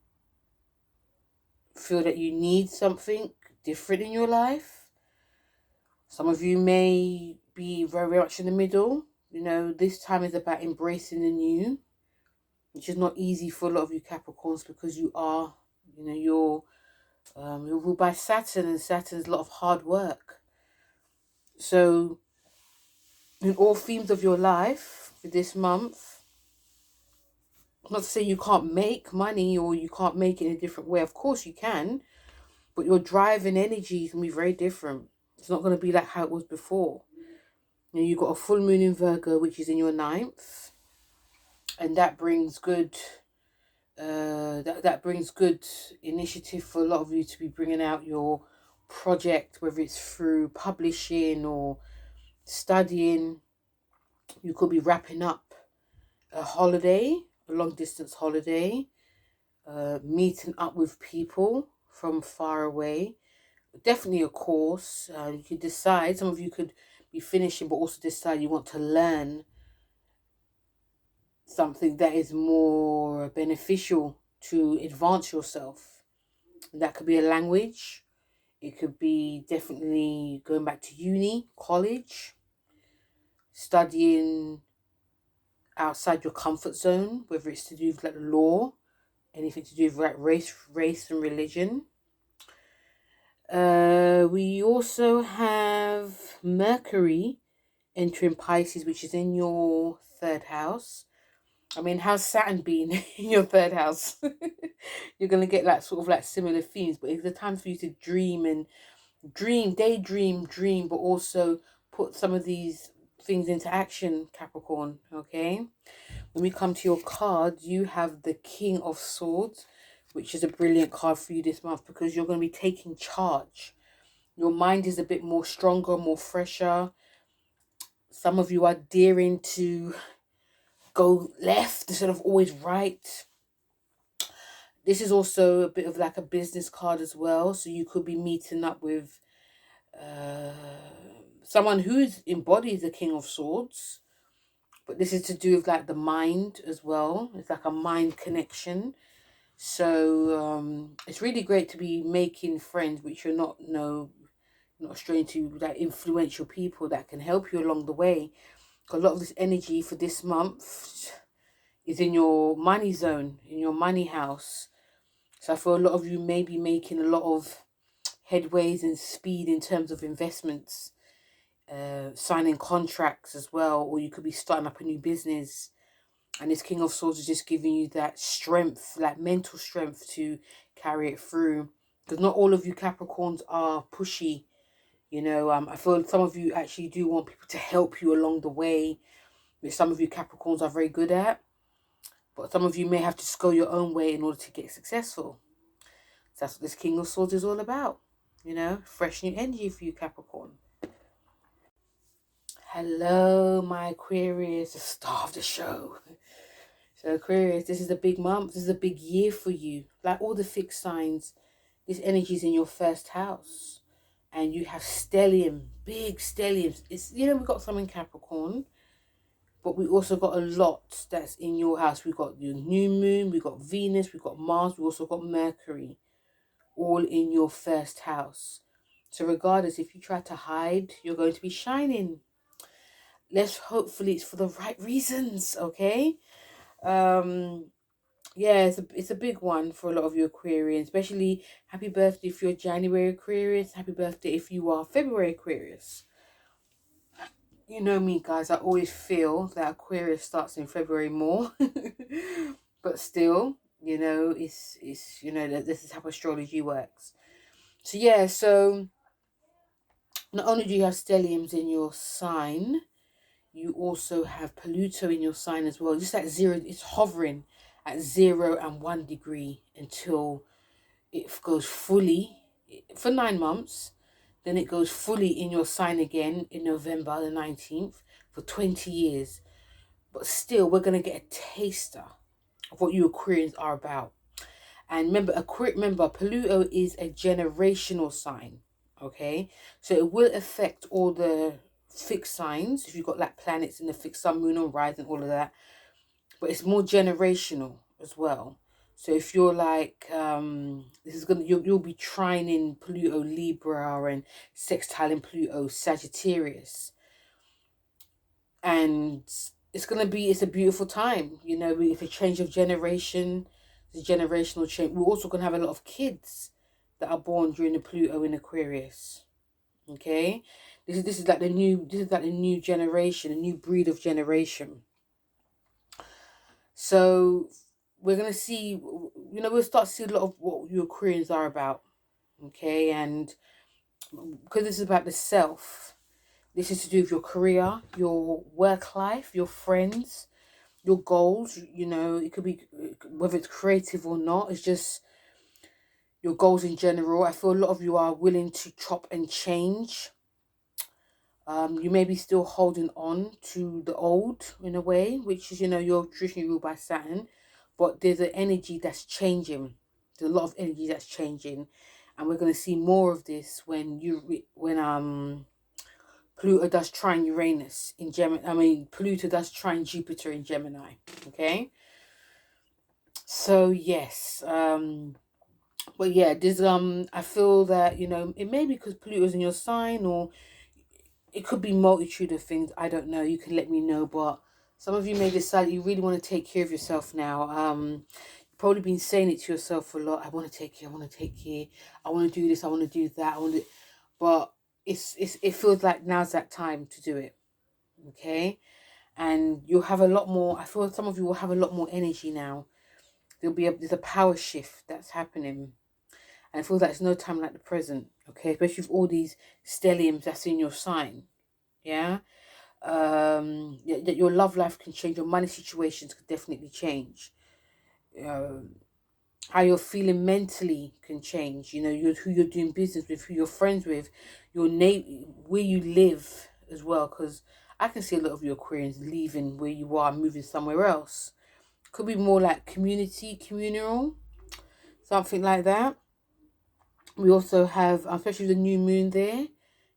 feel that you need something different in your life. Some of you may be very much in the middle. This time is about embracing the new, which is not easy for a lot of you Capricorns because you are, you're ruled by Saturn, and Saturn's a lot of hard work. So in all themes of your life for this month, not to say you can't make money or you can't make it in a different way. Of course you can, but your drive and energy can be very different. It's not going to be like how it was before. You've got a full moon in Virgo, which is in your 9th, and that brings good that brings good initiative for a lot of you to be bringing out your project, whether it's through publishing or studying. You could be wrapping up a holiday, a long distance holiday, meeting up with people from far away. Definitely a course. You could decide, some of you could be finishing, but also decide you want to learn something that is more beneficial to advance yourself. That could be a language. It could be definitely going back to uni, college, studying outside your comfort zone, whether it's to do with like law, anything to do with like race and religion. We also have Mercury entering Pisces, which is in your third house. I mean, how's Saturn been in your third house? You're gonna get like sort of like similar themes, but it's the time for you to dream and dream, but also put some of these things into action, Capricorn. Okay. When we come to your cards, you have the King of Swords, which is a brilliant card for you this month because you're going to be taking charge. Your mind is a bit more stronger, more fresher. Some of you are daring to go left instead of always right. This is also a bit of like a business card as well. So you could be meeting up with someone who embodies the King of Swords. But this is to do with like the mind as well. It's like a mind connection. So it's really great to be making friends which you're not strained to, like influential people that can help you along the way. A lot of this energy for this month is in your money zone, in your money house. So I feel a lot of you may be making a lot of headways and speed in terms of investments, signing contracts as well, or you could be starting up a new business. And this King of Swords is just giving you that strength, like mental strength to carry it through. Because not all of you Capricorns are pushy. I feel some of you actually do want people to help you along the way, which some of you Capricorns are very good at. But some of you may have to just go your own way in order to get successful. So that's what this King of Swords is all about. Fresh new energy for you Capricorn. Hello, my Aquarius, the star of the show. So Aquarius, this is a big month. This is a big year for you. Like all the fixed signs, this energy is in your first house. And you have stellium, big stelliums. We've got some in Capricorn, but we also got a lot that's in your house. We've got your new moon, we've got Venus, we've got Mars, we've also got Mercury, all in your first house. So regardless, if you try to hide, you're going to be shining. Hopefully it's for the right reasons, okay? Yeah, it's a big one for a lot of you Aquarians, especially happy birthday if you're January Aquarius, happy birthday if you are February Aquarius. You know me, guys, I always feel that Aquarius starts in February more, but still, it's that this is how astrology works. So yeah, so not only do you have stelliums in your sign, you also have Pluto in your sign as well. Just at zero, it's hovering at 0 and 1 degree until it goes fully for 9 months. Then it goes fully in your sign again in November the 19th for 20 years. But still, we're going to get a taster of what you Aquarians are about. And remember, Pluto is a generational sign. Okay, so it will affect all the fixed signs if you've got like planets in the fixed sun, moon, and rise, and all of that. But it's more generational as well. So if you're like you'll be trining Pluto Libra and sextiling Pluto Sagittarius, and it's a beautiful time. It's a change of generation, it's a generational change. We're also gonna have a lot of kids that are born during the Pluto in Aquarius. Okay, this is like the new generation, a new breed of generation. So we're gonna see, we'll start to see a lot of what your Aquarians are about. Okay, and because this is about the self, this is to do with your career, your work life, your friends, your goals. You know, it could be whether it's creative or not. It's just your goals in general. I feel a lot of you are willing to chop and change. You may be still holding on to the old in a way, which is, you know, you're traditionally ruled by Saturn, but there's an energy that's changing. There's a lot of energy that's changing, and we're going to see more of this when Pluto does trine Uranus in Gemini. I mean, Pluto does trine Jupiter in Gemini. Okay, so yes, but yeah, there's I feel that, you know, it may be because Pluto's in your sign, or it could be multitude of things. I don't know. You can let me know. But some of you may decide you really want to take care of yourself now. You've probably been saying it to yourself a lot. I want to take care. I want to take care. I want to do this. I want to do that. I want to. But it feels like now's that time to do it. Okay, and you'll have a lot more. I feel some of you will have a lot more energy now. There's a power shift that's happening. And I feel that it's no time like the present. Okay, especially with all these stelliums that's in your sign. Yeah. That your love life can change, your money situations could definitely change. How you're feeling mentally can change. You know, who you're doing business with, who you're friends with, your name, where you live as well. Because I can see a lot of your Aquarians leaving where you are, moving somewhere else. Could be more like communal, something like that. We also have, especially the new moon there.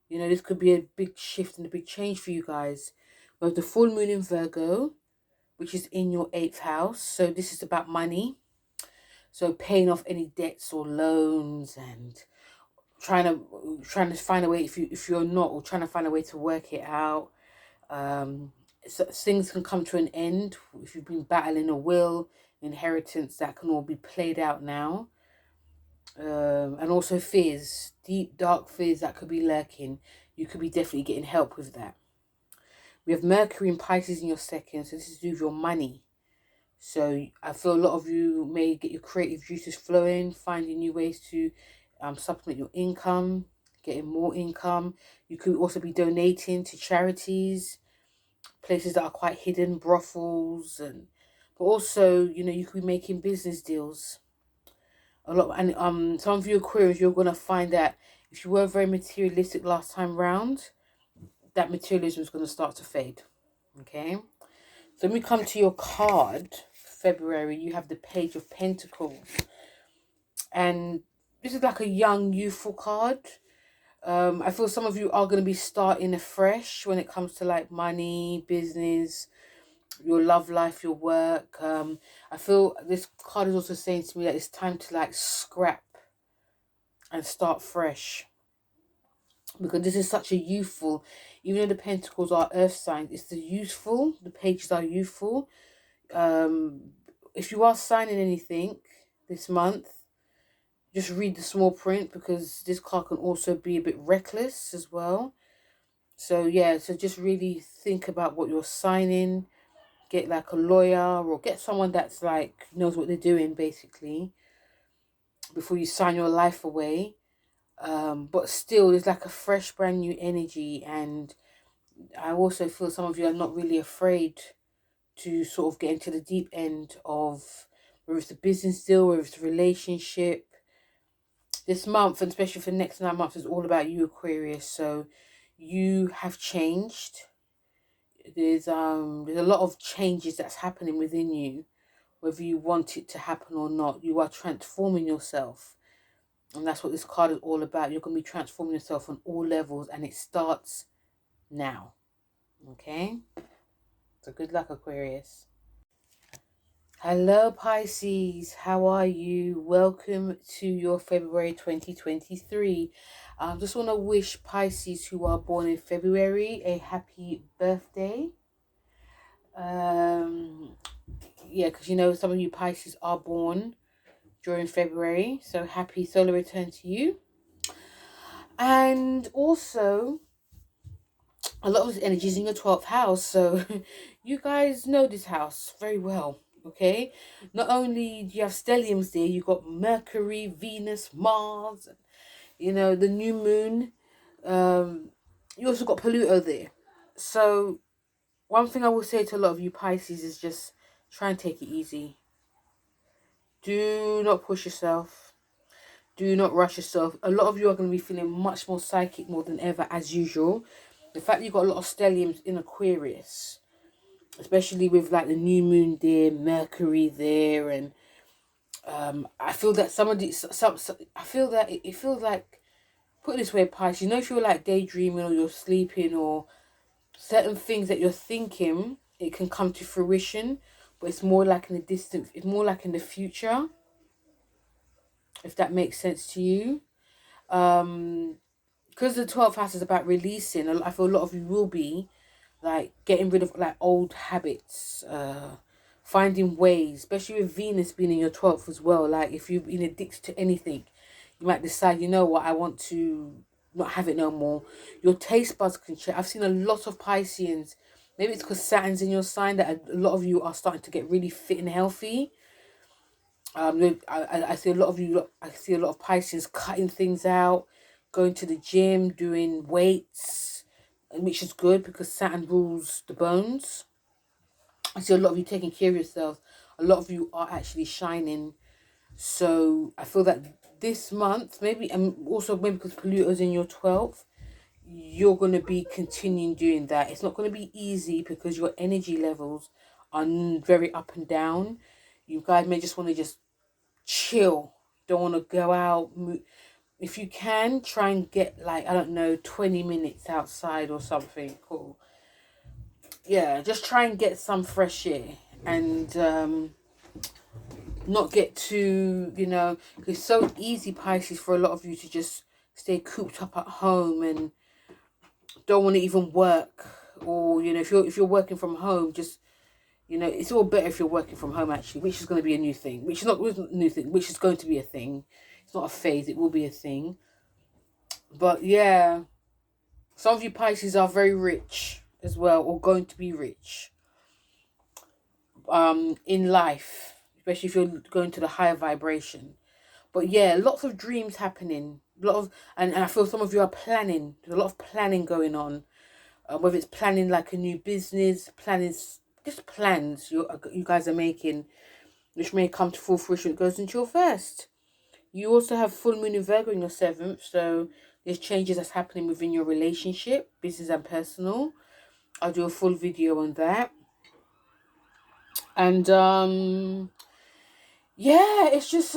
You know, this could be a big shift and a big change for you guys. We have the full moon in Virgo, which is in your 8th house. So this is about money. So paying off any debts or loans, and trying to find a way, if you're not, or trying to find a way to work it out. So things can come to an end. If you've been battling a will, inheritance, that can all be played out now. And also fears, deep dark fears that could be lurking. You could be definitely getting help with that. We have Mercury and Pisces in your 2nd, so this is to do with your money. So I feel a lot of you may get your creative juices flowing, finding new ways to supplement your income, getting more income. You could also be donating to charities, places that are quite hidden, brothels, but also, you know, you could be making business deals. A lot, and some of you Aquarius, you're gonna find that if you were very materialistic last time round, that materialism is gonna start to fade. Okay. So when we come to your card, February, you have the Page of Pentacles. And this is like a young, youthful card. I feel some of you are going to be starting afresh when it comes to like money, business, your love life, your work. I feel this card is also saying to me that it's time to like scrap and start fresh. Because this is such a youthful, even though the Pentacles are earth signs, it's the youthful, the pages are youthful. If you are signing anything this month, just read the small print, because this card can also be a bit reckless as well. So yeah, so just really think about what you're signing. Get like a lawyer, or get someone that's like knows what they're doing basically before you sign your life away. But still, there's like a fresh, brand new energy, and I also feel some of you are not really afraid to sort of get into the deep end of whether it's a business deal, whether it's a relationship. This month, and especially for the next 9 months, is all about you, Aquarius. So you have changed. There's a lot of changes that's happening within you, whether you want it to happen or not. You are transforming yourself, and that's what this card is all about. You're going to be transforming yourself on all levels, and it starts now. Okay, so good luck, Aquarius. Hello, Pisces. How are you? Welcome to your February 2023. Just want to wish Pisces who are born in February a happy birthday. Yeah, because you know some of you Pisces are born during February, so happy solar return to you. And also, a lot of this energy is in your 12th house, so you guys know this house very well. Okay, not only do you have stelliums there, you got Mercury, Venus, Mars, you know, the new moon. You also got Pluto there. So one thing I will say to a lot of you Pisces is just Try and take it easy. Do not push yourself. Do not rush yourself. A lot of you are going to be feeling much more psychic more than ever, as usual. The fact that you've got a lot of stelliums in Aquarius, especially with like the new moon there, Mercury there, and I feel that I feel that it feels like, put it this way, Pisces, you know, if you're like daydreaming or you're sleeping or certain things that you're thinking, it can come to fruition, but it's more like in the distant, it's more like in the future, if that makes sense to you. Because the 12th house is about releasing, I feel a lot of you will be like getting rid of like old habits, finding ways, especially with Venus being in your 12th as well. Like if you've been addicted to anything, you might decide, you know what, I want to not have it no more. Your taste buds can change. I've seen a lot of Pisceans, maybe it's because Saturn's in your sign, that a lot of you are starting to get really fit and healthy. I see a lot of you, I see a lot of Pisces cutting things out, going to the gym, doing weights, which is good because Saturn rules the bones. I see a lot of you taking care of yourselves. A lot of you are actually shining. So I feel that this month, maybe, and also maybe because Pluto's in your 12th, you're going to be continuing doing that. It's not going to be easy because your energy levels are very up and down. You guys may just want to just chill. Don't want to go out. If you can, try and get like, I don't know, 20 minutes outside or something. Cool. Yeah, just try and get some fresh air and not get too, you know, it's so easy, Pisces, for a lot of you to just stay cooped up at home and don't want to even work. Or, you know, if you're working from home, just, you know, it's all better if you're working from home, actually, which is going to be a new thing, which is not a new thing, which is going to be a thing. It's not a phase, it will be a thing. But yeah, some of you Pisces are very rich as well, or going to be rich in life, especially if you're going to the higher vibration. But yeah, lots of dreams happening, a lot of, and I feel some of you are planning. There's a lot of planning going on, whether it's planning like a new business, planning just plans you guys are making, which may come to full fruition. It goes into your first. You also have full moon in Virgo in your 7th, so there's changes that's happening within your relationship, business and personal. I'll do a full video on that. And yeah, it's just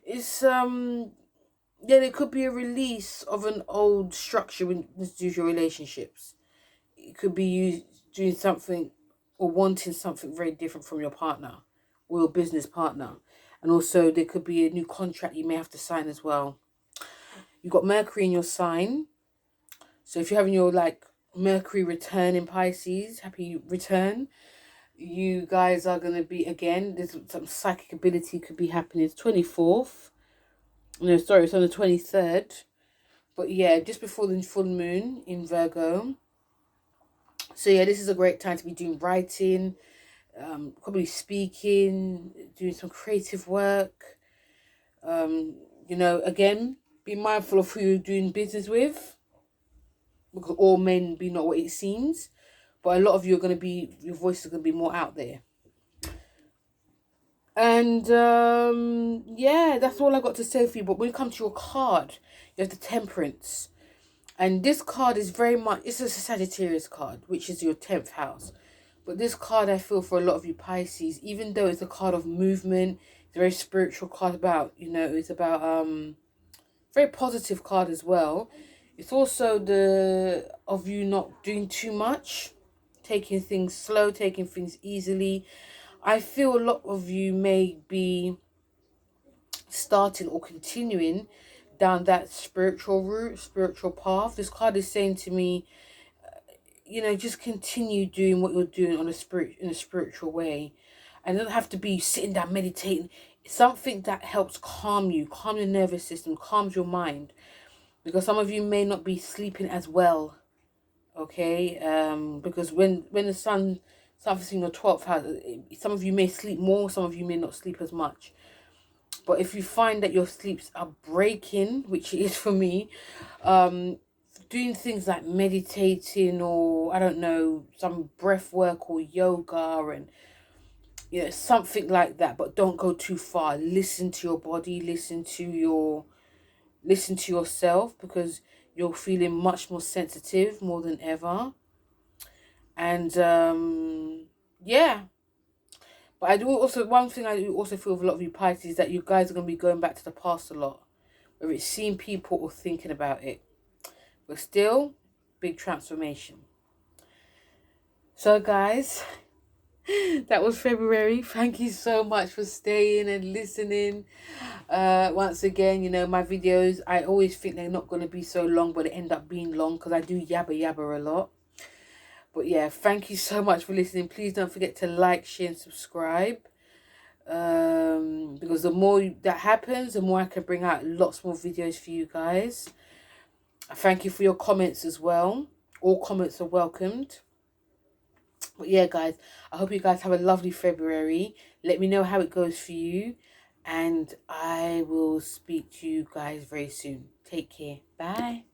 it's yeah, there could be a release of an old structure when this do your relationships. It could be you doing something or wanting something very different from your partner or your business partner. And also there could be a new contract you may have to sign as well. You've got Mercury in your sign. So if you're having your like Mercury return in Pisces, happy return. You guys are going to be, again, there's some psychic ability could be happening. It's 24th. No, sorry, it's on the 23rd. But yeah, just before the full moon in Virgo. So yeah, this is a great time to be doing writing, probably speaking, doing some creative work. You know, again, be mindful of who you're doing business with, because all men be not what it seems. But a lot of you are going to be, your voice is going to be more out there. And yeah, that's all I got to say for you. But when you come to your card, you have the Temperance. And this card is very much, it's a Sagittarius card, which is your 10th house. But this card, I feel, for a lot of you Pisces, even though it's a card of movement, it's a very spiritual card about, you know, it's about very positive card as well. It's also the of you not doing too much, taking things slow, taking things easily. I feel a lot of you may be starting or continuing down that spiritual route, spiritual path. This card is saying to me, you know, just continue doing what you're doing on in a spiritual way. And it doesn't have to be sitting down meditating. It's something that helps calm you, calm your nervous system, calms your mind. Because some of you may not be sleeping as well. Okay, because when the sun starts in your 12th house, some of you may sleep more, some of you may not sleep as much. But if you find that your sleeps are breaking, which it is for me, doing things like meditating or, I don't know, some breath work or yoga and You know, something like that, but don't go too far. Listen to your body, listen to yourself, because you're feeling much more sensitive more than ever. And yeah. But I do also, one thing I do also feel with a lot of you Pisces is that you guys are going to be going back to the past a lot, whether it's seeing people or thinking about it. But still, big transformation. So guys, that was February. Thank you so much for staying and listening. Once again, you know, my videos, I always think they're not going to be so long, but they end up being long because I do yabba a lot. But yeah, thank you so much for listening. Please don't forget to like, share and subscribe. Because the more that happens, the more I can bring out lots more videos for you guys. Thank you for your comments as well. All comments are welcomed. But yeah, guys, I hope you guys have a lovely February. Let me know how it goes for you. And I will speak to you guys very soon. Take care. Bye.